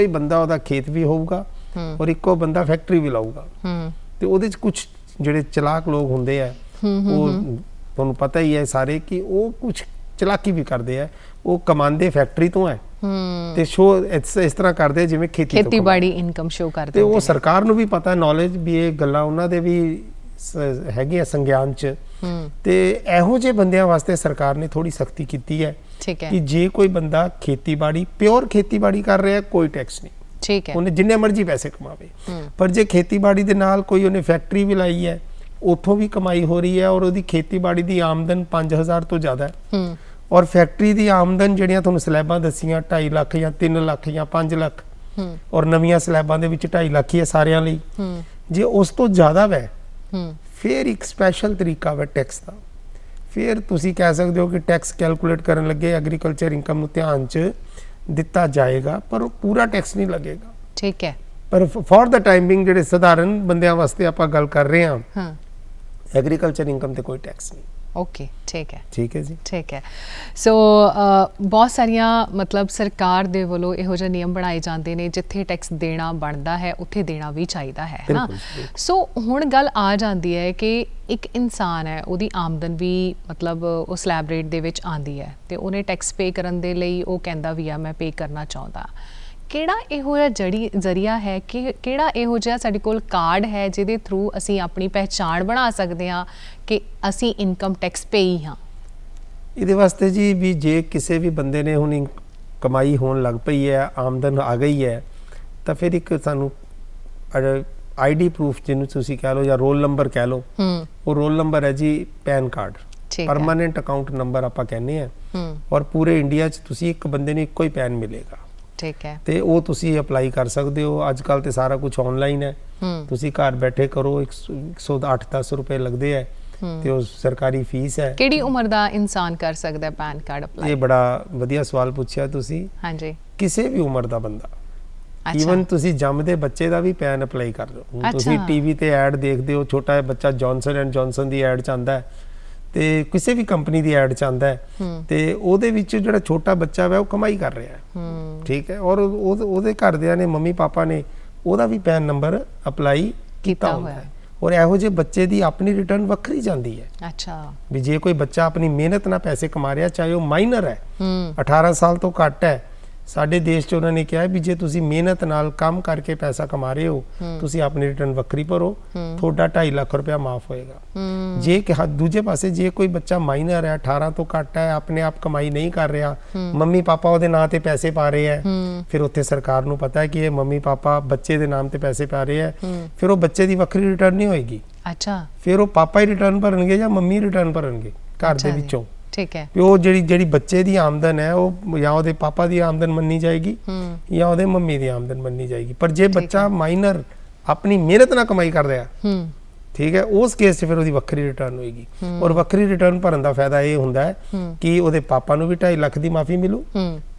ਬੰਦਾ ਉਹਦਾ ਖੇਤ ਵੀ ਹੋਊਗਾ ਔਰ ਇੱਕੋ ਬੰਦਾ ਫੈਕਟਰੀ ਵੀ ਲਾਊਗਾ, ਤੇ ਉਹਦੇ 'ਚ ਕੁਝ ਜਿਹੜੇ ਚਲਾਕ ਲੋਕ ਹੁੰਦੇ ਆ, ਉਹ ਤੁਹਾਨੂੰ ਪਤਾ ਹੀ ਹੈ ਸਾਰੇ ਕਿ ਉਹ ਕੁਝ ਚਲਾਕੀ ਵੀ ਕਰਦੇ ਆ, ਉਹ ਕਮਾਉਂਦੇ ਫੈਕਟਰੀ ਤੋਂ ਹੈ ਤੇ ਸ਼ੋ ਇਸ ਤਰ੍ਹਾਂ ਕਰਦੇ ਜਿਵੇਂ ਖੇਤੀਬਾੜੀ ਇਨਕਮ ਸ਼ੋ ਕਰਦੇ, ਤੇ ਉਹ ਸਰਕਾਰ ਨੂੰ ਵੀ ਪਤਾ ਨੌਲੇਜ ਵੀ ਇਹ ਗੱਲਾਂ ਉਹਨਾਂ ਦੇ ਵੀ ਹੈਗੀ ਆ ਸੰਗਿਆਨ 'ਚ, ਤੇ ਇਹੋ ਜਿਹੇ ਬੰਦਿਆਂ ਵਾਸਤੇ ਸਰਕਾਰ ਨੇ ਥੋੜੀ ਸਖਤੀ ਕੀਤੀ ਹੈ ਕਿ ਜੇ ਕੋਈ ਬੰਦਾ ਖੇਤੀਬਾੜੀ ਪਿਓਰ ਖੇਤੀਬਾੜੀ ਕਰ ਰਿਹਾ ਕੋਈ ਟੈਕਸ ਨਹੀਂ। ਠੀਕ ਹੈ। ਉਹਨੇ ਜਿੰਨੇ ਮਰਜ਼ੀ ਪੈਸੇ ਕਮਾਵੇ, ਪਰ ਜੇ ਖੇਤੀਬਾੜੀ ਦੇ ਨਾਲ ਕੋਈ ਉਹਨੇ ਫੈਕਟਰੀ ਵੀ ਲਾਈ ਹੈ, ਉੱਥੋਂ ਵੀ ਕਮਾਈ ਹੋ ਰਹੀ ਹੈ ਔਰ ਉਹਦੀ ਖੇਤੀਬਾੜੀ ਦੀ ਆਮਦਨ 5000 ਤੋਂ ਜ਼ਿਆਦਾ ਹੈ ਔਰ ਫੈਕਟਰੀ ਦੀ ਆਮਦਨ ਜਿਹੜੀਆਂ ਤੁਹਾਨੂੰ ਸਲੈਬਾਂ ਦੱਸੀਆਂ 2.5 ਲੱਖ ਜਾਂ 3 ਲੱਖ ਜਾਂ 5 ਲੱਖ ਔਰ ਨਵੀਆਂ ਸਲੈਬਾਂ ਦੇ ਵਿੱਚ 2.5 ਲੱਖ ਹੀ ਹੈ ਸਾਰਿਆਂ ਲਈ, ਜੇ ਉਸ ਤੋਂ ਜ਼ਿਆਦਾ ਵੈ ਫਿਰ ਇੱਕ ਸਪੈਸ਼ਲ ਤਰੀਕਾ ਹੈ ਟੈਕਸ ਦਾ। ਫਿਰ ਤੁਸੀਂ ਕਹਿ ਸਕਦੇ ਹੋ ਕਿ ਟੈਕਸ ਕੈਲਕੂਲੇਟ ਕਰਨ ਲੱਗੇ ਐਗਰੀਕਲਚਰ ਇਨਕਮ ਨੂੰ ਧਿਆਨ 'ਚ ਦਿੱਤਾ ਜਾਏਗਾ, ਪਰ ਉਹ ਪੂਰਾ ਟੈਕਸ ਨਹੀਂ ਲੱਗੇਗਾ। ਠੀਕ ਹੈ। ਪਰ ਫॉर द ਟਾਈਮਿੰਗ ਜਿਹੜੇ ਸਧਾਰਨ ਬੰਦਿਆਂ ਵਾਸਤੇ ਆਪਾਂ ਗੱਲ ਕਰ ਰਹੇ ਹਾਂ, ਐਗਰੀਕਲਚਰ ਇਨਕਮ ਤੇ ਕੋਈ ਟੈਕਸ ਨਹੀਂ। ਓਕੇ, ਠੀਕ ਹੈ। ਠੀਕ ਹੈ ਜੀ। ਠੀਕ ਹੈ। ਸੋ ਬਹੁਤ ਸਾਰੀਆਂ ਮਤਲਬ ਸਰਕਾਰ ਦੇ ਵੱਲੋਂ ਇਹੋ ਜਿਹੇ ਨਿਯਮ ਬਣਾਏ ਜਾਂਦੇ ਨੇ, ਜਿੱਥੇ ਟੈਕਸ ਦੇਣਾ ਬਣਦਾ ਹੈ ਉੱਥੇ ਦੇਣਾ ਵੀ ਚਾਹੀਦਾ ਹੈ ਨਾ। ਸੋ ਹੁਣ ਗੱਲ ਆ ਜਾਂਦੀ ਹੈ ਕਿ ਇੱਕ ਇਨਸਾਨ ਹੈ, ਉਹਦੀ ਆਮਦਨ ਵੀ ਮਤਲਬ ਉਹ ਸਲੈਬ ਰੇਟ ਦੇ ਵਿੱਚ ਆਉਂਦੀ ਹੈ ਤੇ ਉਹਨੇ ਟੈਕਸ ਪੇ ਕਰਨ ਦੇ ਲਈ ਉਹ ਕਹਿੰਦਾ ਵੀ ਆ ਮੈਂ ਪੇ ਕਰਨਾ ਚਾਹੁੰਦਾ। ਕਿਹੜਾ ਇਹੋ ਜਿਹਾ ਜ਼ਰੀਆ ਹੈ ਕਿ ਕਿਹੜਾ ਇਹੋ ਜਿਹਾ ਸਾਡੇ ਕੋਲ ਕਾਰਡ ਹੈ ਜਿਹਦੇ ਥਰੂ ਅਸੀਂ ਆਪਣੀ ਪਹਿਚਾਣ ਬਣਾ ਸਕਦੇ ਹਾਂ ਕਿ ਅਸੀਂ ਇਨਕਮ ਟੈਕਸ ਪੇਈ ਹਾਂ? ਇਹਦੇ ਵਾਸਤੇ ਜੀ ਵੀ ਜੇ ਕਿਸੇ ਵੀ ਬੰਦੇ ਨੇ ਹੁਣ ਕਮਾਈ ਹੋਣ ਲੱਗ ਪਈ ਹੈ, ਆਮਦਨ ਆ ਗਈ ਹੈ, ਤਾਂ ਫਿਰ ਇੱਕ ਸਾਨੂੰ ਆਈਡੀ ਪ੍ਰੂਫ ਜਿਹਨੂੰ ਤੁਸੀਂ ਕਹਿ ਲਓ ਜਾਂ ਰੋਲ ਨੰਬਰ ਕਹਿ ਲਓ, ਉਹ ਰੋਲ ਨੰਬਰ ਹੈ ਜੀ PAN card, permanent account number ਆਪਾਂ ਕਹਿੰਦੇ ਆ, ਔਰ ਪੂਰੇ ਇੰਡੀਆ 'ਚ ਤੁਸੀਂ ਇੱਕ ਬੰਦੇ ਨੂੰ ਇੱਕੋ ਹੀ ਪੈਨ ਮਿਲੇਗਾ। ਠੀਕ ਹੈ। ਤੇ ਉਹ ਤੁਸੀਂ ਅਪਲਾਈ ਕਰ ਸਕਦੇ ਹੋ। ਅੱਜ ਕੱਲ ਤੇ ਸਾਰਾ ਕੁਝ ਆਨਲਾਈਨ ਹੈ, ਤੁਸੀਂ ਘਰ ਬੈਠੇ ਕਰੋ। 108-10 ਰੁਪਏ ਲੱਗਦੇ ਹੈ ਤੇ ਉਹ ਸਰਕਾਰੀ ਫੀਸ ਹੈ। ਕਿਹੜੀ ਉਮਰ ਦਾ ਇਨਸਾਨ ਕਰ ਸਕਦਾ ਹੈ ਪੈਨ ਕਾਰਡ ਅਪਲਾਈ? ਇਹ ਬੜਾ ਵਧੀਆ ਸਵਾਲ ਪੁੱਛਿਆ ਤੁਸੀਂ। ਹਾਂਜੀ। ਕਿਸੇ ਵੀ ਉਮਰ ਦਾ ਬੰਦਾ, ਈਵਨ ਤੁਸੀਂ ਜੰਮਦੇ ਬੱਚੇ ਦਾ ਵੀ ਪੈਨ ਅਪਲਾਈ ਕਰ ਲਓ। ਤੁਸੀਂ ਟੀਵੀ ਤੇ ਐਡ ਦੇਖਦੇ ਹੋ, ਛੋਟਾ ਜਿਹਾ ਬੱਚਾ Johnson and Johnson the add 'ਚ ਆਉਂਦਾ ਹੈ ਤੇ ਕਿਸੇ ਵੀ ਕੰਪਨੀ ਦੀ ਐਡ 'ਚ ਆਉਂਦਾ ਹੈ, ਤੇ ਉਹਦੇ ਵਿੱਚ ਜਿਹੜਾ ਛੋਟਾ ਬੱਚਾ ਵਾ ਉਹ ਕਮਾਈ ਕਰ ਰਿਹਾ ਹੈ। ਠੀਕ ਹੈ। ਔਰ ਉਹਦੇ ਘਰਦਿਆਂ ਨੇ, ਮੰਮੀ ਪਾਪਾ ਨੇ ਉਹਦਾ ਵੀ ਪੈਨ ਨੰਬਰ ਅਪਲਾਈ ਕੀਤਾ ਹੋਇਆ ਹੈ। ਔਰ ਇਹੋ ਜਿਹੇ ਬੱਚੇ ਦੀ ਆਪਣੀ ਰਿਟਰਨ ਵੱਖਰੀ ਜਾਂਦੀ ਹੈ। ਅੱਛਾ। ਵੀ ਜੇ ਕੋਈ ਬੱਚਾ ਆਪਣੀ ਮਿਹਨਤ ਨਾਲ ਪੈਸੇ ਕਮਾ ਰਿਹਾ, ਚਾਹੇ ਉਹ ਮਾਈਨਰ ਹੈ, 18 ਸਾਲ ਤੋਂ ਘੱਟ ਹੈ, ਸਾਡੇ ਦੇਸ਼ 'ਚ ਉਹਨਾਂ ਨੇ ਕਿਹਾ ਵੀ ਜੇ ਤੁਸੀਂ ਮਿਹਨਤ ਨਾਲ ਕੰਮ ਕਰਕੇ ਪੈਸਾ ਕਮਾ ਰਹੇ ਹੋ, ਤੁਸੀਂ ਆਪਣੀ ਰਿਟਰਨ ਵੱਖਰੀ ਭਰੋ, ਤੁਹਾਡਾ 2.5 ਲੱਖ ਰੁਪਇਆ ਮਾਫ ਹੋਏਗਾ। ਜੇ ਦੂਜੇ ਪਾਸੇ ਜੇ ਕੋਈ ਬੱਚਾ ਮਾਈਨਰ ਹੈ, 18 ਤੋਂ ਘੱਟ ਹੈ, ਆਪਣੇ ਆਪ ਕਮਾਈ ਨਹੀਂ ਕਰ ਰਿਹਾ, ਮੰਮੀ ਪਾਪਾ ਉਹਦੇ ਨਾਂ ਤੇ ਪੈਸੇ ਪਾ ਰਹੇ ਹੈ, ਫਿਰ ਉੱਥੇ ਸਰਕਾਰ ਨੂੰ ਪਤਾ ਹੈ ਕਿ ਇਹ ਮੰਮੀ ਪਾਪਾ ਬੱਚੇ ਦੇ ਨਾਮ ਤੇ ਪੈਸੇ ਪਾ ਰਹੇ ਹੈ, ਫਿਰ ਉਹ ਬੱਚੇ ਦੀ ਵੱਖਰੀ ਰਿਟਰਨ ਨਹੀਂ ਹੋਏਗੀ। ਅੱਛਾ। ਫਿਰ ਉਹ ਪਾਪਾ ਹੀ ਰਿਟਰਨ ਭਰਨਗੇ ਜਾਂ ਮੰਮੀ ਰਿਟਰਨ ਭਰਨਗੇ ਘਰ ਦੇ ਵਿੱਚੋਂ। ਠੀਕ ਹੈ। ਉਹ ਜਿਹੜੀ ਬੱਚੇ ਦੀ ਆਮਦਨ ਹੈ ਉਹ ਜਾਂ ਉਹਦੇ ਪਾਪਾ ਦੀ ਆਮਦਨ ਮੰਨੀ ਜਾਏਗੀ ਜਾਂ ਉਹਦੇ ਮੰਮੀ ਦੀ ਆਮਦਨ ਮੰਨੀ ਜਾਏਗੀ। ਪਰ ਜੇ ਬੱਚਾ ਮਾਈਨਰ ਆਪਣੀ ਮਿਹਨਤ ਨਾਲ ਕਮਾਈ ਕਰ ਰਿਹਾ, ਠੀਕ ਹੈ, ਉਸ ਕੇਸ 'ਚ ਫਿਰ ਉਹਦੀ ਵੱਖਰੀ ਰਿਟਰਨ ਹੋਏਗੀ। ਔਰ ਵੱਖਰੀ ਰਿਟਰਨ ਭਰਨ ਦਾ ਫਾਇਦਾ ਇਹ ਹੁੰਦਾ ਹੈ ਕਿ ਉਹਦੇ ਪਾਪਾ ਨੂੰ ਵੀ 2.5 ਲੱਖ ਦੀ ਮਾਫੀ ਮਿਲੂ,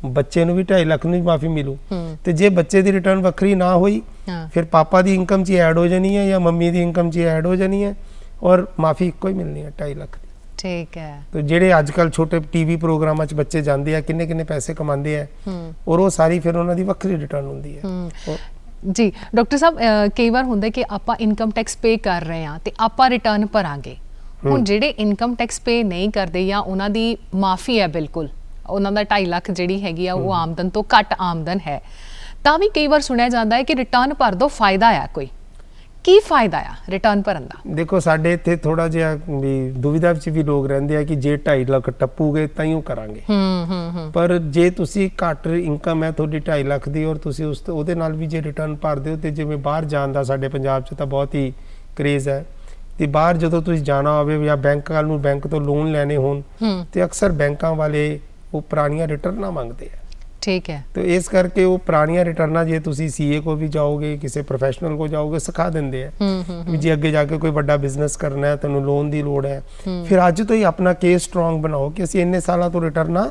ਬੱਚੇ ਨੂੰ ਵੀ 2.5 ਲੱਖ ਦੀ ਮਾਫੀ ਮਿਲੂ। ਤੇ ਜੇ ਬੱਚੇ ਦੀ ਰਿਟਰਨ ਵੱਖਰੀ ਨਾ ਹੋਈ, ਫਿਰ ਪਾਪਾ ਦੀ ਇਨਕਮ 'ਚ ਐਡ ਹੋ ਜਾਣੀ ਹੈ ਜਾਂ ਮੰਮੀ ਦੀ ਇਨਕਮ 'ਚ ਐਡ ਹੋ ਜਾਣੀ ਹੈ ਔਰ ਮਾਫੀ ਇੱਕੋ ਹੀ ਮਿਲਣੀ ਹੈ 2.5 ਲੱਖ ਦੀ। ਠੀਕ ਹੈ। ਤੇ ਜਿਹੜੇ ਅੱਜ ਕੱਲ ਛੋਟੇ ਟੀਵੀ ਪ੍ਰੋਗਰਾਮਾਂ 'ਚ ਬੱਚੇ ਜਾਂਦੇ ਆ, ਕਿੰਨੇ ਪੈਸੇ ਕਮਾਉਂਦੇ ਆ, ਔਰ ਉਹ ਸਾਰੀ ਫਿਰ ਉਹਨਾਂ ਦੀ ਵੱਖਰੀ ਰਿਟਰਨ ਹੁੰਦੀ ਹੈ। ਜੀ ਡਾਕਟਰ ਸਾਹਿਬ, ਕਈ ਵਾਰ ਹੁੰਦਾ ਕਿ ਆਪਾਂ ਇਨਕਮ ਟੈਕਸ ਪੇ ਕਰ ਰਹੇ ਹਾਂ ਤੇ ਆਪਾਂ ਰਿਟਰਨ ਭਰਾਂਗੇ। ਹੁਣ ਜਿਹੜੇ ਇਨਕਮ ਟੈਕਸ ਪੇ ਨਹੀਂ ਕਰਦੇ ਜਾਂ ਉਹਨਾਂ ਦੀ ਮਾਫੀ ਹੈ, ਬਿਲਕੁਲ ਉਹਨਾਂ ਦਾ 2.5 ਲੱਖ ਜਿਹੜੀ ਹੈਗੀ ਆ ਉਹ ਆਮਦਨ ਤੋਂ ਘੱਟ ਆਮਦਨ ਹੈ, ਤਾਂ ਵੀ ਕਈ ਵਾਰ ਸੁਣਿਆ ਜਾਂਦਾ ਹੈ ਕਿ ਰਿਟਰਨ ਭਰ ਦੋ, ਫਾਇਦਾ ਆ ਕੋਈ। ਕੀ ਫਾਇਦਾ ਆ ਰਿਟਰਨ ਭਰਨ ਦਾ? ਦੇਖੋ, ਸਾਡੇ ਇੱਥੇ ਥੋੜਾ ਜਿਹਾ ਵੀ ਦੁਵਿਧਾ ਵਿੱਚ ਵੀ ਲੋਕ ਰਹਿੰਦੇ ਆ ਕਿ ਜੇ 2.5 ਲੱਖ ਟੱਪੂਗੇ ਤਾਂ ਹੀ ਉਹ ਕਰਾਂਗੇ। ਪਰ ਜੇ ਤੁਸੀਂ ਘੱਟ ਇਨਕਮ ਹੈ ਤੁਹਾਡੀ 2.5 ਲੱਖ ਦੀ ਔਰ ਤੁਸੀਂ ਉਹਦੇ ਨਾਲ ਵੀ ਜੇ ਰਿਟਰਨ ਭਰਦੇ ਹੋ, ਤੇ ਜਿਵੇਂ ਬਾਹਰ ਜਾਣ ਦਾ ਸਾਡੇ ਪੰਜਾਬ 'ਚ ਤਾਂ ਬਹੁਤ ਹੀ ਕਰੇਜ਼ ਹੈ, ਤੇ ਬਾਹਰ ਜਦੋਂ ਤੁਸੀਂ ਜਾਣਾ ਹੋਵੇ ਜਾਂ ਬੈਂਕ ਵੱਲ ਨੂੰ ਬੈਂਕ ਤੋਂ ਲੋਨ ਲੈਣੇ ਹੋਣ ਤੇ ਅਕਸਰ ਬੈਂਕਾਂ ਵਾਲੇ ਉਹ ਪੁਰਾਣੀਆਂ ਰਿਟਰਨਾਂ ਮੰਗਦੇ ਆ। ਠੀਕ ਹੈ। ਤੇ ਇਸ ਕਰਕੇ ਉਹ ਪੁਰਾਣੀਆਂ ਰਿਟਰਨਾਂ ਜੇ ਤੁਸੀਂ ਸੀਏ ਕੋ ਵੀ ਜਾਓਗੇ, ਕਿਸੇ ਪ੍ਰੋਫੈਸ਼ਨਲ ਕੋ ਜਾਓਗੇ, ਸਿਖਾ ਦਿੰਦੇ ਆ ਵੀ ਜੇ ਅੱਗੇ ਜਾ ਕੇ ਕੋਈ ਵੱਡਾ ਬਿਜ਼ਨਸ ਕਰਨਾ ਹੈ, ਤੁਹਾਨੂੰ ਲੋਨ ਦੀ ਲੋੜ ਹੈ, ਫਿਰ ਅੱਜ ਤੋਂ ਹੀ ਆਪਣਾ ਕੇਸ ਸਟਰੋਂਗ ਬਣਾਓ ਕਿ ਅਸੀਂ ਇੰਨੇ ਸਾਲਾਂ ਤੋਂ ਰਿਟਰਨਾਂ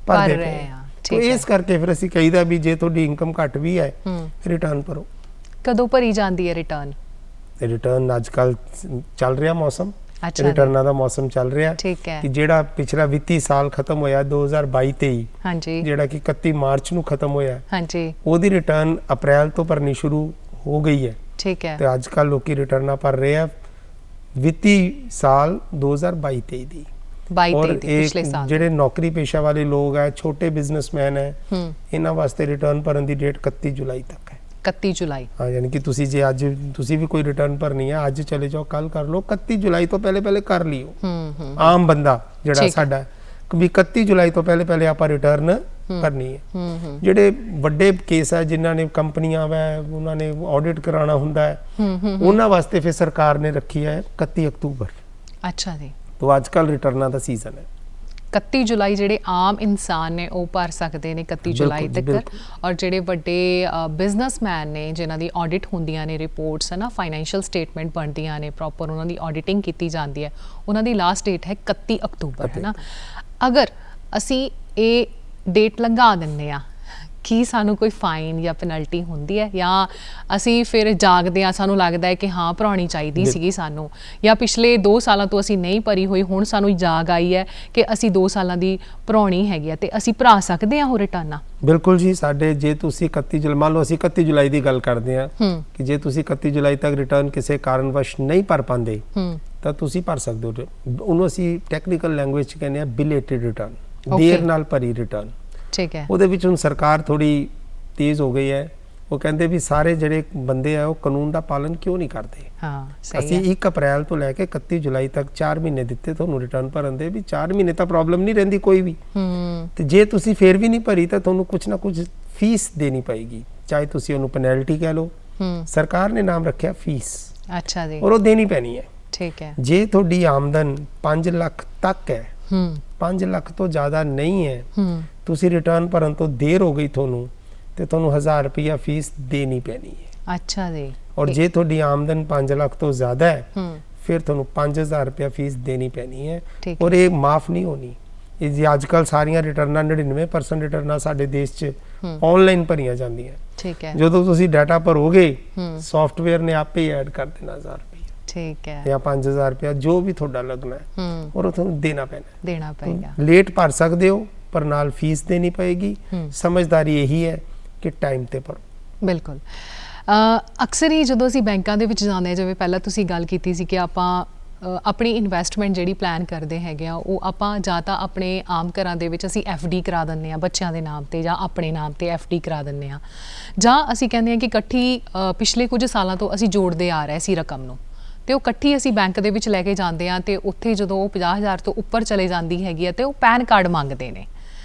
ਭਰਦੇ ਰਹੇ ਹਾਂ। ਤੇ ਇਸ ਕਰਕੇ ਫਿਰ ਅਸੀਂ ਕਹੀਦਾ ਵੀ ਜੇ ਤੁਹਾਡੀ ਇਨਕਮ ਘੱਟ ਵੀ ਹੈ ਰਿਟਰਨ ਭਰੋ। ਕਦੋਂ ਭਰੀ ਜਾਂਦੀ ਹੈ ਰਿਟਰਨ? ਰਿਟਰਨ ਅੱਜ ਕੱਲ ਚੱਲ ਰਿਹਾ ਮੌਸਮ, ਰਿਟਰਨਾਂ ਦਾ ਮੌਸਮ ਚੱਲ ਰਿਹਾ ਕਿ ਜਿਹੜਾ ਪਿਛਲਾ ਵਿੱਤੀ ਸਾਲ ਖਤਮ ਹੋਇਆ 2022-23, ਹਾਂਜੀ, ਜਿਹੜਾ ਕਿ 31 ਮਾਰਚ ਨੂੰ ਖਤਮ ਹੋਇਆ, ਹਾਂਜੀ, ਉਹਦੀ ਰਿਟਰਨ ਅਪ੍ਰੈਲ ਤੋਂ ਭਰਨੀ ਸ਼ੁਰੂ ਹੋ ਗਈ ਹੈ। ਠੀਕ ਹੈ। ਤੇ ਅੱਜ ਕੱਲ ਲੋਕੀ ਰਿਟਰਨਾਂ ਭਰ ਰਹੇ ਆ ਵਿੱਤੀ ਸਾਲ 2022-23 ਦੀ। ਔਰ ਇਹ ਜਿਹੜੇ ਨੌਕਰੀ ਪੇਸ਼ਾ ਵਾਲੇ ਲੋਕ ਹੈ, ਛੋਟੇ ਬਿਜ਼ਨਸਮੈਨ ਹੈ, ਇਹਨਾਂ ਵਾਸਤੇ ਰਿਟਰਨ ਭਰਨ ਦੀ ਡੇਟ 31 ਜੁਲਾਈ ਤੱਕ ਹੈ। 31 ਜੁਲਾਈ। ਹਾਂ, ਯਾਨੀ ਕਿ ਤੁਸੀਂ ਜੇ ਅੱਜ ਤੁਸੀਂ ਵੀ ਕੋਈ ਰਿਟਰਨ ਭਰਨੀ ਹੈ, ਅੱਜ ਚਲੇ ਜਾਓ, ਕੱਲ ਕਰ ਲਓ, 31 ਜੁਲਾਈ ਤੋਂ ਪਹਿਲੇ ਕਰ ਲਿਓ। ਆਮ ਬੰਦਾ ਜਿਹੜਾ ਸਾਡਾ ਵੀ 31 ਜੁਲਾਈ ਤੋਂ ਪਹਿਲੇ ਆਪਾਂ ਰਿਟਰਨ ਭਰਨੀ ਹੈ। ਜਿਹੜੇ ਵੱਡੇ ਕੇਸ ਹੈ, ਜਿਨ੍ਹਾਂ ਨੇ ਕੰਪਨੀਆਂ ਵਾ ਉਹਨਾਂ ਨੇ ਆਡਿਟ ਕਰਾਉਣਾ ਹੁੰਦਾ ਹੈ, ਉਹਨਾਂ ਵਾਸਤੇ ਫਿਰ ਸਰਕਾਰ ਨੇ ਰੱਖੀ ਹੈ 31 ਅਕਤੂਬਰ। ਅੱਛਾ ਜੀ। तो आजकल रिटर्ना का सीजन है। 31 जुलाई ਜਿਹੜੇ ਆਮ ਇਨਸਾਨ ਨੇ ਉਹ ਭਰ ਸਕਦੇ ਨੇ 31 ਜੁਲਾਈ ਤੱਕ, ਔਰ ਜਿਹੜੇ ਵੱਡੇ ਬਿਜ਼ਨਸਮੈਨ ਨੇ ਜਿਨ੍ਹਾਂ ਦੀ ਆਡਿਟ ਹੁੰਦੀਆਂ ਨੇ, ਰਿਪੋਰਟਸ ਹੈ ਨਾ, ਫਾਈਨੈਂਸ਼ੀਅਲ ਸਟੇਟਮੈਂਟ ਬਣਦੀਆਂ ਨੇ, ਪ੍ਰੋਪਰ ਉਹਨਾਂ ਦੀ ਆਡਿਟਿੰਗ ਕੀਤੀ ਜਾਂਦੀ ਹੈ, ਉਹਨਾਂ ਦੀ ਲਾਸਟ ਡੇਟ ਹੈ 31 ਅਕਤੂਬਰ, ਹੈ ਨਾ। ਅਗਰ ਅਸੀਂ ਇਹ ਡੇਟ ਲੰਘਾ ਦਿੰਦੇ ਆ, ਕੀ ਸਾਨੂੰ ਕੋਈ ਫਾਈਨ ਜਾਂ ਪੈਨਲਟੀ ਹੁੰਦੀ ਹੈ, ਜਾਂ ਅਸੀਂ ਫਿਰ ਜਾਗਦੇ ਹਾਂ, ਸਾਨੂੰ ਲੱਗਦਾ ਹੈ ਕਿ ਹਾਂ ਭਰਾਉਣੀ ਚਾਹੀਦੀ ਸੀਗੀ ਸਾਨੂੰ, ਜਾਂ ਪਿਛਲੇ 2 ਸਾਲਾਂ ਤੋਂ ਅਸੀਂ ਨਹੀਂ ਭਰੀ ਹੋਈ, ਹੁਣ ਸਾਨੂੰ ਜਾਗ ਆਈ ਹੈ ਕਿ ਅਸੀਂ 2 ਸਾਲਾਂ ਦੀ ਭਰਾਉਣੀ ਹੈਗੀ ਆ, ਤੇ ਅਸੀਂ ਭਰਾ ਸਕਦੇ ਹਾਂ ਉਹ ਰਿਟਰਨਾਂ? ਬਿਲਕੁਲ ਜੀ। ਸਾਡੇ ਜੇ ਤੁਸੀਂ 31 ਜੁਲਾਈ, ਮੰਨ ਲਓ ਅਸੀਂ 31 ਜੁਲਾਈ ਦੀ ਗੱਲ ਕਰਦੇ ਹਾਂ ਕਿ ਜੇ ਤੁਸੀਂ 31 ਜੁਲਾਈ ਤੱਕ ਰਿਟਰਨ ਕਿਸੇ ਕਾਰਨਵਸ਼ ਨਹੀਂ ਭਰ ਪਾਉਂਦੇ ਤਾਂ ਤੁਸੀਂ ਭਰ ਸਕਦੇ ਹੋ। ਉਹਨੂੰ ਅਸੀਂ ਟੈਕਨੀਕਲ ਲੈਂਗੁਏਜ 'ਚ ਕਹਿੰਦੇ ਆ ਬਿਲੇਟਡ ਰਿਟਰਨ, ਦੇਰ ਨਾਲ ਭਰੀ ਰਿਟਰਨ। ਠੀਕ ਹੈ। ਉਹਦੇ ਵਿੱਚ ਹੁਣ ਸਰਕਾਰ ਥੋੜੀ ਤੇਜ਼ ਹੋ ਗਈ ਹੈ। ਉਹ ਕਹਿੰਦੇ ਵੀ ਸਾਰੇ ਜਿਹੜੇ ਬੰਦੇ ਆ ਉਹ ਕਾਨੂੰਨ ਦਾ ਪਾਲਨ ਕਿਉਂ ਨਹੀਂ ਕਰਦੇ। ਹਾਂ, ਸਹੀ ਹੈ। ਅਸੀਂ 1 ਅਪ੍ਰੈਲ ਤੋਂ ਲੈ ਕੇ 31 ਜੁਲਾਈ ਤੱਕ 4 ਮਹੀਨੇ ਦਿੱਤੇ ਤੁਹਾਨੂੰ ਰਿਟਰਨ ਭਰਨ ਦੇ, ਵੀ 4 ਮਹੀਨੇ ਤਾਂ ਪ੍ਰੋਬਲਮ ਨਹੀਂ ਰਹਿੰਦੀ ਕੋਈ ਵੀ। ਤੇ ਜੇ ਤੁਸੀਂ ਫੇਰ ਵੀ ਨਹੀਂ ਭਰੀ ਤਾਂ ਤੁਹਾਨੂੰ ਕੁਝ ਨਾ ਕੁਝ ਫੀਸ ਦੇਣੀ ਪਏਗੀ, ਚਾਹੇ ਤੁਸੀਂ ਉਹਨੂੰ ਪੈਨਲਟੀ ਕਹਿ ਲਓ। ਸਰਕਾਰ ਨੇ ਨਾਮ ਰੱਖਿਆ ਫੀਸ। ਅੱਛਾ ਜੀ। ਔਰ ਉਹ ਦੇਣੀ ਪੈਣੀ ਹੈ। ਠੀਕ ਹੈ। ਜੇ ਤੁਹਾਡੀ ਆਮਦਨ 5 ਲੱਖ ਤੱਕ ਹੈ, 5 ਲੱਖ ਤੋਂ ਜ਼ਿਆਦਾ ਨਹੀਂ ਹੈ, ਤੁਸੀਂ ਰਿਟਰਨ ਭਰਨ ਤੋਂ ਦੇਰ ਹੋ ਗਈ ਤੁਹਾਨੂੰ, ਤੇ ਤੁਹਾਨੂੰ 1000 ਰੁਪਇਆ ਫੀਸ ਦੇਣੀ ਪੈਣੀ ਹੈ। ਅੱਛਾ ਜੀ। ਔਰ ਜੇ ਤੁਹਾਡੀ ਆਮਦਨ 5 ਲੱਖ ਤੋਂ ਜ਼ਿਆਦਾ ਹੈ, ਫਿਰ ਤੁਹਾਨੂੰ 5000 ਰੁਪਇਆ ਫੀਸ ਦੇਣੀ ਪੈਣੀ ਹੈ, ਔਰ ਇਹ ਮਾਫ ਨਹੀਂ ਹੋਣੀ। ਇਹ ਜੀ ਅੱਜ ਕੱਲ ਸਾਰੀਆਂ ਰਿਟਰਨਾਂ 99% ਰਿਟਰਨਾਂ ਸਾਡੇ ਦੇਸ਼ 'ਚ ਆਨਲਾਈਨ ਭਰੀਆਂ ਜਾਂਦੀਆਂ। ਠੀਕ ਹੈ। ਜਦੋਂ ਤੁਸੀਂ ਡਾਟਾ ਭਰੋਗੇ, ਸੌਫਟਵੇਅਰ ਨੇ ਆਪੇ ਹੀ ਐਡ ਕਰ ਦੇਣਾ 1000 ਰੁਪਇਆ। ਠੀਕ ਹੈ। ਜਾਂ 5000 ਰੁਪਇਆ ਜੋ ਵੀ ਤੁਹਾਡਾ ਲੱਗਣਾ ਹੈ, ਔਰ ਉਹ ਤੁਹਾਨੂੰ ਦੇਣਾ ਪਏਗਾ। ਲੇਟ ਭਰ ਸਕਦੇ ਹੋ, ਪਰ ਨਾਲ ਫੀਸ ਦੇਣੀ ਪਏਗੀ। ਸਮਝਦਾਰੀ ਇਹੀ ਹੈ ਕਿ ਟਾਈਮ ਤੇ ਭਰੋ। ਬਿਲਕੁਲ। ਅਕਸਰ ਹੀ ਜਦੋਂ ਅਸੀਂ ਬੈਂਕਾਂ ਦੇ ਵਿੱਚ ਜਾਂਦੇ ਹਾਂ, ਜਿਵੇਂ ਪਹਿਲਾਂ ਤੁਸੀਂ ਗੱਲ ਕੀਤੀ ਸੀ ਕਿ ਆਪਾਂ ਆਪਣੀ ਇਨਵੈਸਟਮੈਂਟ ਜਿਹੜੀ ਪਲਾਨ ਕਰਦੇ ਹੈਗੇ ਆ, ਉਹ ਆਪਾਂ ਜਾਂ ਤਾਂ ਆਪਣੇ ਆਮ ਘਰਾਂ ਦੇ ਵਿੱਚ ਅਸੀਂ FD ਕਰਾ ਦਿੰਦੇ ਹਾਂ ਬੱਚਿਆਂ ਦੇ ਨਾਮ ਤੇ, ਜਾਂ ਆਪਣੇ ਨਾਮ ਤੇ FD ਕਰਾ ਦਿੰਦੇ ਹਾਂ, ਜਾਂ ਅਸੀਂ ਕਹਿੰਦੇ ਹਾਂ ਕਿ ਇਕੱਠੀ ਪਿਛਲੇ ਕੁਝ ਸਾਲਾਂ ਤੋਂ ਅਸੀਂ ਜੋੜਦੇ ਆ ਰਹੇ ਸੀ ਰਕਮ ਨੂੰ, ਤੇ ਉਹ ਇਕੱਠੀ ਅਸੀਂ ਬੈਂਕ ਦੇ ਵਿੱਚ ਲੈ ਕੇ ਜਾਂਦੇ ਹਾਂ, ਤੇ ਉੱਥੇ ਜਦੋਂ ਉਹ 50,000 ਤੋਂ ਉੱਪਰ ਚਲੇ ਜਾਂਦੀ ਹੈਗੀ ਆ, ਤੇ ਉਹ ਪੈਨ ਕਾਰਡ ਮੰਗਦੇ ਨੇ।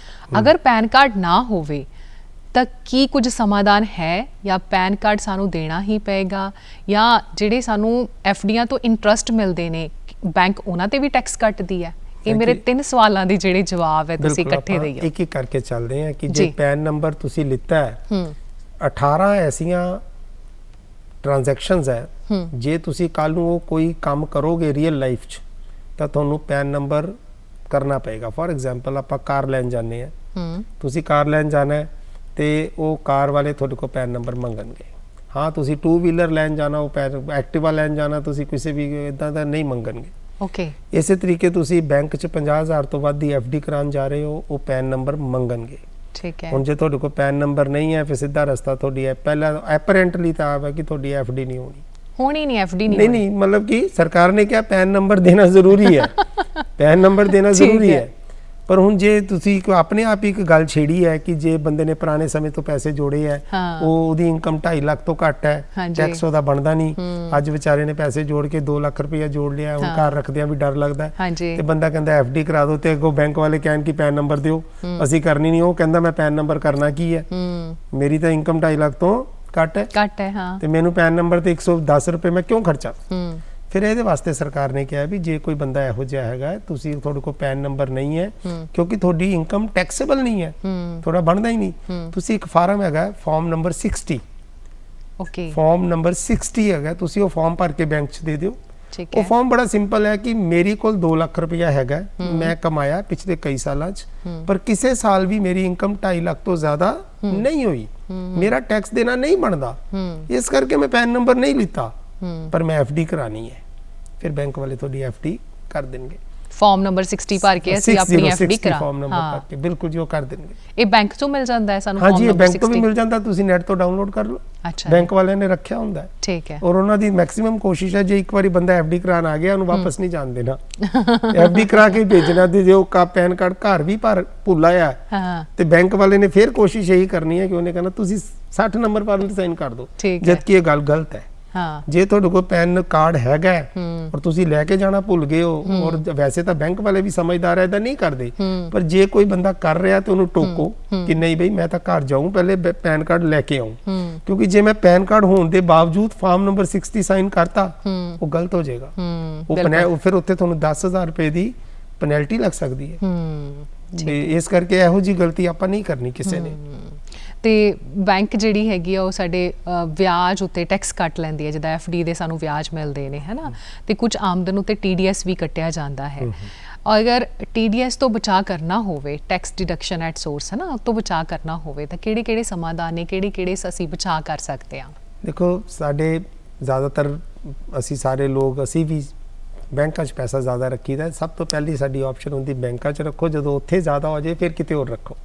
ਅਗਰ ਪੈਨ ਕਾਰਡ ਨਾ ਹੋਵੇ ਤਾਂ ਕੀ ਕੁਝ ਸਮਾਧਾਨ ਹੈ, ਜਾਂ ਪੈਨ ਕਾਰਡ ਸਾਨੂੰ ਦੇਣਾ ਹੀ ਪਏਗਾ, ਜਾਂ ਜਿਹੜੇ ਸਾਨੂੰ FDਆਂ ਤੋਂ ਇੰਟਰਸਟ ਮਿਲਦੇ ਨੇ ਬੈਂਕ ਉਹਨਾਂ ਤੇ ਵੀ ਟੈਕਸ ਕੱਟਦੀ ਹੈ? ਇਹ ਮੇਰੇ 3 ਸਵਾਲਾਂ ਦੇ ਜਿਹੜੇ ਜਵਾਬ ਹੈ ਤੁਸੀਂ ਇਕੱਠੇ ਦੇਈਓ। ਇੱਕ ਇੱਕ ਕਰਕੇ ਚੱਲਦੇ ਹਾਂ ਕਿ ਜੇ ਪੈਨ ਨੰਬਰ ਤੁਸੀਂ ਲਿੱਤਾ ਹੈ, 18 ਐਸੀਆਂ ਟ੍ਰਾਂਜੈਕਸ਼ਨਸ ਹੈ, ਜੇ ਤੁਸੀਂ ਕੱਲ ਨੂੰ ਉਹ ਕੋਈ ਕੰਮ ਕਰੋਗੇ ਰੀਅਲ ਲਾਈਫ 'ਚ ਤਾਂ ਤੁਹਾਨੂੰ ਪੈਨ ਨੰਬਰ ਕਰਨਾ ਪਏਗਾ। ਫੋਰ ਐਗਜ਼ਾਮਪਲ ਆਪਾਂ ਕਾਰ ਲੈਣ ਜਾਂਦੇ ਹਾਂ, ਤੁਸੀਂ ਕਾਰ ਲੈਣ ਜਾਣਾ ਹੈ ਤੇ ਉਹ ਕਾਰ ਵਾਲੇ ਤੁਹਾਡੇ ਕੋਲ ਪੈਨ ਨੰਬਰ ਮੰਗਣਗੇ। ਹਾਂ, ਤੁਸੀਂ 2 ਵੀਲਰ ਲੈਣ ਜਾਣਾ, ਉਹ ਪੈਨ ਐਕਟਿਵਾ ਲੈਣ ਜਾਣਾ, ਤੁਸੀਂ ਕਿਸੇ ਵੀ ਇਦਾਂ ਦਾ ਨਹੀਂ ਮੰਗਣਗੇ। ਓਕੇ। ਇਸੇ ਤਰੀਕੇ ਤੁਸੀਂ ਬੈਂਕ 'ਚ 50,000 ਤੋਂ ਵੱਧ ਦੀ FD ਕਰਾਉਣ ਜਾ ਰਹੇ ਹੋ, ਉਹ ਪੈਨ ਨੰਬਰ ਮੰਗਣਗੇ। ਠੀਕ ਹੈ। ਹੁਣ ਜੇ ਤੁਹਾਡੇ ਕੋਲ ਪੈਨ ਨੰਬਰ ਨਹੀਂ ਹੈ, ਫਿਰ ਸਿੱਧਾ ਰਸਤਾ ਤੁਹਾਡੀ ਹੈ, ਪਹਿਲਾਂ ਐਪਰੈਂਟਲੀ ਤਾਂ ਆਪ ਹੈ ਕਿ ਤੁਹਾਡੀ FD ਨਹੀਂ ਹੋਣੀ FD ਨਹੀਂ, ਮਤਲਬ ਕਿ ਸਰਕਾਰ ਨੇ ਕਿਹਾ ਪੈਨ ਨੰਬਰ ਦੇਣਾ ਜ਼ਰੂਰੀ ਹੈ। ਪੈਨ ਨੰਬਰ ਦੇਣਾ ਜ਼ਰੂਰੀ ਹੈ। ਪਰ ਹੁਣ ਜੇ ਤੁਸੀਂ ਆਪਣੇ ਆਪ ਹੀ ਇੱਕ ਗੱਲ ਛੇੜੀ ਹੈ ਕਿ ਜੇ ਬੰਦੇ ਨੇ ਪੁਰਾਣੇ ਸਮੇਂ ਤੋਂ ਪੈਸੇ ਜੋੜੇ ਹੈ, ਉਹਦੀ ਇਨਕਮ 2.5 ਲੱਖ ਤੋਂ ਘੱਟ ਹੈ, ਟੈਕਸ ਉਹਦਾ ਬਣਦਾ ਨਹੀਂ, ਅੱਜ ਵਿਚਾਰੇ ਨੇ ਪੈਸੇ ਜੋੜ ਕੇ 2 ਲੱਖ ਰੁਪਇਆ ਜੋੜ ਲਿਆ, ਹੁਣ ਘਰ ਰੱਖਦਿਆਂ ਵੀ ਡਰ ਲੱਗਦਾ, ਤੇ ਬੰਦਾ ਕਹਿੰਦਾ FD ਕਰਾ ਦਿਓ, ਤੇ ਅੱਗੋਂ ਬੈਂਕ ਵਾਲੇ ਕਹਿਣ ਕਿ ਪੈਨ ਨੰਬਰ ਦਿਓ, ਅਸੀਂ ਕਰਨੀ ਨਹੀਂ। ਉਹ ਕਹਿੰਦਾ ਮੈਂ ਪੈਨ ਨੰਬਰ ਕਰਨਾ ਕੀ ਹੈ, ਮੇਰੀ ਤਾਂ ਇਨਕਮ 2.5 ਲੱਖ ਤੋਂ ਘੱਟ ਹੈ, ਤੇ ਮੈਨੂੰ ਪੈਨ ਨੰਬਰ ਤੇ 110 ਰੁਪਏ ਮੈਂ ਕਿਉਂ ਖਰਚਾ। ਫਿਰ ਇਹਦੇ ਵਾਸਤੇ ਸਰਕਾਰ ਨੇ ਕਿਹਾ ਵੀ ਜੇ ਕੋਈ ਬੰਦਾ ਇਹੋ ਜਿਹਾ ਹੈਗਾ, ਤੁਸੀਂ ਤੁਹਾਡੇ ਕੋਲ ਪੈਨ ਨੰਬਰ ਨਹੀਂ ਹੈ ਕਿਉਂਕਿ ਤੁਹਾਡੀ ਇਨਕਮ ਟੈਕਸੇਬਲ ਨਹੀਂ ਹੈ, ਤੁਹਾਡਾ ਬਣਦਾ ਹੀ ਨਹੀਂ, ਤੁਸੀਂ ਇੱਕ ਫਾਰਮ ਹੈਗਾ form number 60, okay, form number 60 ਹੈਗਾ, ਤੁਸੀਂ ਉਹ ਫਾਰਮ ਭਰ ਕੇ ਬੈਂਕ 'ਚ ਦੇ ਦਿਓ। ਠੀਕ ਉਹ ਹੈ। ਫਾਰਮ ਬੜਾ ਸਿੰਪਲ ਹੈ ਕਿ ਮੇਰੀ ਕੋਲ 2 ਲੱਖ ਰੁਪਇਆ ਹੈਗਾ, ਮੈਂ ਕਮਾਇਆ ਪਿਛਲੇ ਕਈ ਸਾਲਾਂ 'ਚ, ਪਰ ਕਿਸੇ ਸਾਲ ਵੀ ਮੇਰੀ ਇਨਕਮ 2.5 ਲੱਖ ਤੋਂ ਜ਼ਿਆਦਾ ਨਹੀਂ ਹੋਈ, ਮੇਰਾ ਟੈਕਸ ਦੇਣਾ ਨਹੀਂ ਬਣਦਾ, ਇਸ ਕਰਕੇ ਮੈਂ ਪੈਨ ਨੰਬਰ ਨਹੀਂ ਲਿੱਤਾ, ਪਰ ਮੈਂ FD ਕਰਾਣੀ ਹੈ। ਫਿਰ ਬੈਂਕ ਵਾਲੇ ਤੁਹਾਡੀ FD ਕਰ ਦੇਣਗੇ। ਫਾਰਮ ਨੰਬਰ 60 ਭਰ ਕੇ ਅਸੀਂ ਆਪਣੀ FD ਕਰਾ, ਫਾਰਮ ਨੰਬਰ ਭਰ ਕੇ ਬਿਲਕੁਲ ਜੀ ਉਹ ਕਰ ਦੇਣਗੇ। ਇਹ ਬੈਂਕ ਤੋਂ ਮਿਲ ਜਾਂਦਾ ਹੈ ਸਾਨੂੰ? ਹਾਂ ਜੀ, ਇਹ ਬੈਂਕ ਤੋਂ ਵੀ ਮਿਲ ਜਾਂਦਾ, ਤੁਸੀਂ ਨੈਟ ਤੋਂ ਡਾਊਨਲੋਡ ਕਰ ਲਓ। ਅੱਛਾ, ਬੈਂਕ ਵਾਲਿਆਂ ਨੇ ਰੱਖਿਆ ਹੁੰਦਾ ਹੈ। ਠੀਕ ਹੈ। ਔਰ ਉਹਨਾਂ ਦੀ ਮੈਕਸਿਮਮ ਕੋਸ਼ਿਸ਼ ਹੈ ਜੇ ਇੱਕ ਵਾਰੀ ਬੰਦਾ FD ਕਰਾਉਣ ਆ ਗਿਆ ਉਹਨੂੰ ਵਾਪਸ ਨਹੀਂ ਜਾਣ ਦੇਣਾ, FD ਕਰਾ ਕੇ ਭੇਜਣਾ। ਤੇ ਜੇ ਉਹ ਪੈਨ ਕਾਰਡ ਘਰ ਵੀ ਭੁੱਲ ਆਇਆ ਤੇ ਬੈਂਕ ਵਾਲੇ ਨੇ ਫਿਰ ਕੋਸ਼ਿਸ਼ ਇਹੀ ਕਰਨੀ ਹੈ ਕਿ ਉਹਨੇ ਕਹਿਣਾ ਤੁਸੀਂ 60 ਨੰਬਰ ਪਰ ਸਾਈਨ ਕਰ ਦਿਓ, ਜਦਕਿ ਇਹ ਗੱਲ ਗਲਤ ਹੈ। ਜੇ ਤੁਹਾਡੇ ਕੋਲ ਪੈਨ ਕਾਰਡ ਹੈਗਾ ਔਰ ਤੁਸੀਂ ਲੈ ਕੇ ਜਾਣਾ ਭੁੱਲ ਗਏ ਹੋ, ਔਰ ਵੈਸੇ ਤਾਂ ਬੈਂਕ ਵਾਲੇ ਵੀ ਸਮਝਦਾਰ ਹੈ, ਇਦਾਂ ਨਹੀਂ ਕਰਦੇ, ਪਰ ਜੇ ਕੋਈ ਬੰਦਾ ਕਰ ਰਿਹਾ ਤੇ ਉਹਨੂੰ ਟੋਕੋ ਕਿ ਨਹੀਂ ਬਈ ਮੈਂ ਤਾਂ ਘਰ ਜਾਊਂ, ਪਹਿਲੇ ਪੈਨ ਕਾਰਡ ਲੈ ਕੇ ਆऊं, ਕਿਉਂਕਿ ਜੇ ਮੈਂ ਪੈਨ ਕਾਰਡ ਹੋਣ ਦੇ ਬਾਵਜੂਦ ਫਾਰਮ ਨੰਬਰ 60 ਸਾਈਨ ਕਰਤਾ ਉਹ ਗਲਤ ਹੋ ਜਾਏਗਾ, ਉਹ ਫਿਰ ਉੱਥੇ ਤੁਹਾਨੂੰ 10,000 ਰੁਪਏ ਦੀ ਪੈਨਲਟੀ ਲੱਗ ਸਕਦੀ ਹੈ। ਇਸ ਕਰਕੇ ਇਹੋ ਜੀ ਗਲਤੀ ਆਪਾਂ ਨਹੀਂ ਕਰਨੀ ਕਿਸੇ ਨੇ। ਤੇ ਬੈਂਕ ਜਿਹੜੀ ਹੈਗੀ ਆ ਉਹ ਸਾਡੇ ਵਿਆਜ ਉੱਤੇ ਟੈਕਸ ਕੱਟ ਲੈਂਦੀ ਹੈ, ਜਿੱਦਾਂ FD ਦੇ ਸਾਨੂੰ ਵਿਆਜ ਮਿਲਦੇ ਨੇ, ਹੈ ਨਾ, ਤੇ ਕੁਝ ਆਮਦਨ ਉੱਤੇ TDS ਵੀ ਕੱਟਿਆ ਜਾਂਦਾ ਹੈ। ਅਗਰ TDS ਤੋਂ ਬਚਾਅ ਕਰਨਾ ਹੋਵੇ, ਟੈਕਸ ਡਿਡਕਸ਼ਨ ਐਟ ਸੋਰਸ, ਹੈ ਨਾ, ਉਸ ਤੋਂ ਬਚਾਅ ਕਰਨਾ ਹੋਵੇ ਤਾਂ ਕਿਹੜੇ ਸਮਾਧਾਨ ਨੇ, ਕਿਹੜੇ ਅਸੀਂ ਬਚਾਅ ਕਰ ਸਕਦੇ ਹਾਂ? ਦੇਖੋ, ਸਾਡੇ ਜ਼ਿਆਦਾਤਰ ਅਸੀਂ ਸਾਰੇ ਲੋਕ ਅਸੀਂ ਵੀ ਬੈਂਕਾਂ 'ਚ ਪੈਸਾ ਜ਼ਿਆਦਾ ਰੱਖੀਦਾ। ਸਭ ਤੋਂ ਪਹਿਲੀ ਸਾਡੀ ਆਪਸ਼ਨ ਹੁੰਦੀ ਬੈਂਕਾਂ 'ਚ ਰੱਖੋ, ਜਦੋਂ ਉੱਥੇ ਜ਼ਿਆਦਾ ਹੋ ਜਾਏ ਫਿਰ ਕਿਤੇ ਹੋਰ ਰੱਖੋ।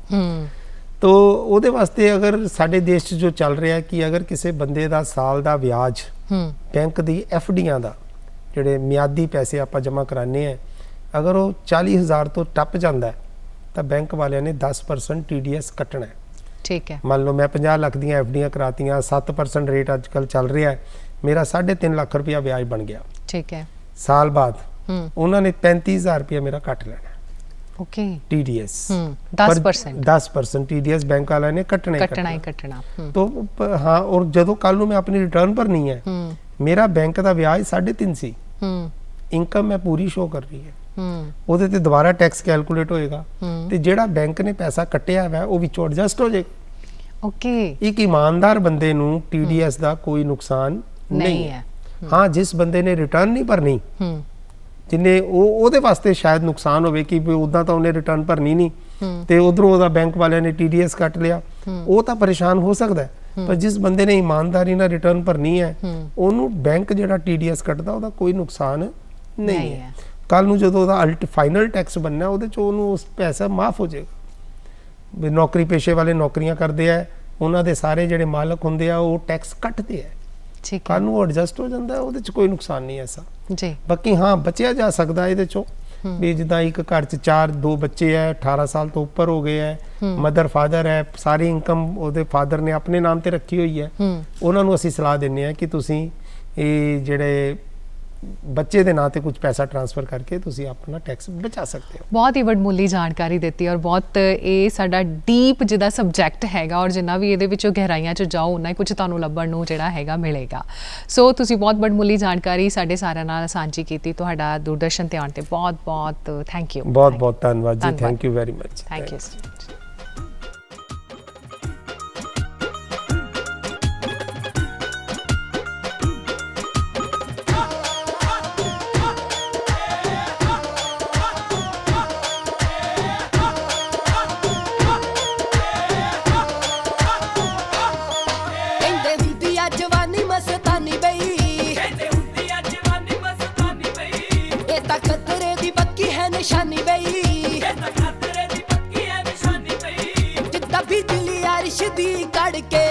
ਤੋ ਉਹਦੇ ਵਾਸਤੇ ਅਗਰ ਸਾਡੇ ਦੇਸ਼ 'ਚ ਜੋ ਚੱਲ ਰਿਹਾ ਕਿ ਅਗਰ ਕਿਸੇ ਬੰਦੇ ਦਾ ਸਾਲ ਦਾ ਵਿਆਜ ਬੈਂਕ ਦੀ FDਆਂ ਦਾ, ਜਿਹੜੇ ਮਿਆਦੀ ਪੈਸੇ ਆਪਾਂ ਜਮ੍ਹਾਂ ਕਰਾਉਂਦੇ ਆ, ਅਗਰ ਉਹ 40,000 ਤੋਂ ਟੱਪ ਜਾਂਦਾ ਤਾਂ ਬੈਂਕ ਵਾਲਿਆਂ ਨੇ 10% TDS ਕੱਟਣਾ ਹੈ। ਠੀਕ ਹੈ। ਮੰਨ ਲਓ ਮੈਂ 50 ਲੱਖ ਦੀਆਂ FDਆਂ ਕਰਾਤੀਆਂ, 7% ਰੇਟ ਅੱਜ ਕੱਲ੍ਹ ਚੱਲ ਰਿਹਾ ਹੈ, ਮੇਰਾ 3.5 ਲੱਖ ਰੁਪਇਆ ਵਿਆਜ ਬਣ ਗਿਆ। ਠੀਕ ਹੈ। ਸਾਲ ਬਾਅਦ ਉਹਨਾਂ ਨੇ 35,000 ਰੁਪਇਆ ਮੇਰਾ ਕੱਟ ਲੈਣਾ। ਓਕੇ, TDS 10% TDS ਬੈਂਕ ਵਾਲਿਆਂ ਨੇ ਕੱਟਣਾ ਹੀ ਕੱਟਣਾ। तो हाँ, और ਜਦੋਂ ਕੱਲ ਨੂੰ ਮੈਂ ਆਪਣੀ ਰਿਟਰਨ ਭਰਨੀ ਹੈ, ਮੇਰਾ ਬੈਂਕ ਦਾ ਵਿਆਜ 3.5 ਸੀ, ਇਨਕਮ ਮੈਂ ਪੂਰੀ ਸ਼ੋ ਕਰ ਰਹੀ ਹੈ, ਉਹਦੇ ਤੇ ਦੁਬਾਰਾ ਟੈਕਸ ਕੈਲਕੂਲੇਟ ਹੋਏਗਾ ਤੇ ਜਿਹੜਾ ਬੈਂਕ ਨੇ ਪੈਸਾ ਕੱਟਿਆ ਹੋਇਆ ਉਹ ਵਿੱਚੋਂ ਐਡਜਸਟ ਹੋ ਜਾਏਗਾ। ਓਕੇ, ਇੱਕ ਇਮਾਨਦਾਰ ਬੰਦੇ ਨੂੰ TDS ਦਾ ਕੋਈ ਨੁਕਸਾਨ ਨਹੀਂ ਹੈ। ਹਾਂ, ਜਿਸ ਬੰਦੇ ਨੇ ਰਿਟਰਨ ਨਹੀਂ ਭਰਨੀ, ਜਿਨੇ ਉਹਦੇ ਵਾਸਤੇ ਸ਼ਾਇਦ ਨੁਕਸਾਨ ਹੋਵੇ ਕਿ ਉਦਾਂ ਤਾਂ ਉਹਨੇ ਰਿਟਰਨ ਭਰਨੀ ਨਹੀਂ ਤੇ ਉਧਰੋਂ ਉਹਦਾ ਬੈਂਕ ਵਾਲਿਆਂ ਨੇ TDS ਕੱਟ ਲਿਆ, ਉਹ ਤਾਂ ਪਰੇਸ਼ਾਨ ਹੋ ਸਕਦਾ ਹੈ। ਪਰ ਜਿਸ ਬੰਦੇ ਨੇ ਇਮਾਨਦਾਰੀ ਨਾਲ ਰਿਟਰਨ ਭਰਨੀ ਹੈ, ਉਹਨੂੰ ਬੈਂਕ ਜਿਹੜਾ TDS ਕੱਟਦਾ ਉਹਦਾ ਕੋਈ ਨੁਕਸਾਨ ਨਹੀਂ ਹੈ। ਕੱਲ ਨੂੰ ਜਦੋਂ ਉਹਦਾ ਫਾਈਨਲ ਟੈਕਸ ਬਣਨਾ, ਉਹਦੇ ਚ ਉਹਨੂੰ ਉਸ ਪੈਸਾ ਮਾਫ ਹੋ ਜਾਏਗਾ। ਨੌਕਰੀ ਪੇਸ਼ੇ ਵਾਲੇ ਨੌਕਰੀਆਂ ਕਰਦੇ ਆ, ਉਹਨਾਂ ਦੇ ਸਾਰੇ ਜਿਹੜੇ ਮਾਲਕ ਹੁੰਦੇ ਆ ਉਹ ਟੈਕਸ ਕੱਟਦੇ ਆ, ਕੱਲ ਨੂੰ ਐਡਜਸਟ ਹੋ ਜਾਂਦਾ, ਉਹਦੇ ਚ ਕੋਈ ਨੁਕਸਾਨ ਨਹੀਂ ਐਸਾ ਜੀ। ਬਾਕੀ ਹਾਂ, ਬਚਿਆ ਜਾ ਸਕਦਾ ਇਹਦੇ ਚੋਂ ਵੀ ਜਿੱਦਾਂ ਇੱਕ ਘਰ ਚ 2 ਬੱਚੇ ਹੈ, 18 ਸਾਲ ਤੋਂ ਉੱਪਰ ਹੋ ਗਏ ਹੈ, ਮਦਰ ਫਾਦਰ ਹੈ, ਸਾਰੀ ਇਨਕਮ ਉਹਦੇ ਫਾਦਰ ਨੇ ਆਪਣੇ ਨਾਮ ਤੇ ਰੱਖੀ ਹੋਈ ਹੈ, ਉਹਨਾਂ ਨੂੰ ਅਸੀਂ ਸਲਾਹ ਦਿੰਦੇ ਹਾਂ ਕਿ ਤੁਸੀਂ ਇਹ ਜਿਹੜੇ ਬੱਚੇ ਦੇ ਨਾਂ ਤੇ ਕੁਝ ਪੈਸਾ ਟ੍ਰਾਂਸਫਰ ਕਰਕੇ ਤੁਸੀਂ ਆਪਣਾ ਟੈਕਸ ਬਚਾ ਸਕਦੇ ਹੋ। ਬਹੁਤ ਹੀ ਵੱਡਮੁੱਲੀ ਜਾਣਕਾਰੀ ਦਿੱਤੀ ਔਰ ਬਹੁਤ ਇਹ ਸਾਡਾ ਡੀਪ ਜਿਹਦਾ ਸਬਜੈਕਟ ਹੈਗਾ ਔਰ ਜਿੰਨਾ ਵੀ ਇਹਦੇ ਵਿੱਚੋਂ ਗਹਿਰਾਈਆਂ 'ਚ ਜਾਓ ਉਨਾ ਹੀ ਕੁਝ ਤੁਹਾਨੂੰ ਲੱਭਣ ਨੂੰ ਜਿਹੜਾ ਹੈਗਾ ਮਿਲੇਗਾ। ਸੋ ਤੁਸੀਂ ਬਹੁਤ ਵੱਡਮੁੱਲੀ ਜਾਣਕਾਰੀ ਸਾਡੇ ਸਾਰਿਆਂ ਨਾਲ ਸਾਂਝੀ ਕੀਤੀ। ਤੁਹਾਡਾ ਦੂਰਦਰਸ਼ਨ ਤੇ ਆਉਣ ਤੇ ਬਹੁਤ ਬਹੁਤ ਥੈਂਕ ਯੂ। ਬਹੁਤ ਬਹੁਤ ਧੰਨਵਾਦ ਜੀ। Thank you very much. Thank you. निशानी बई खतरे दी पक्की है निशानी बई जिद्दा बिजली अरश दी कड़ के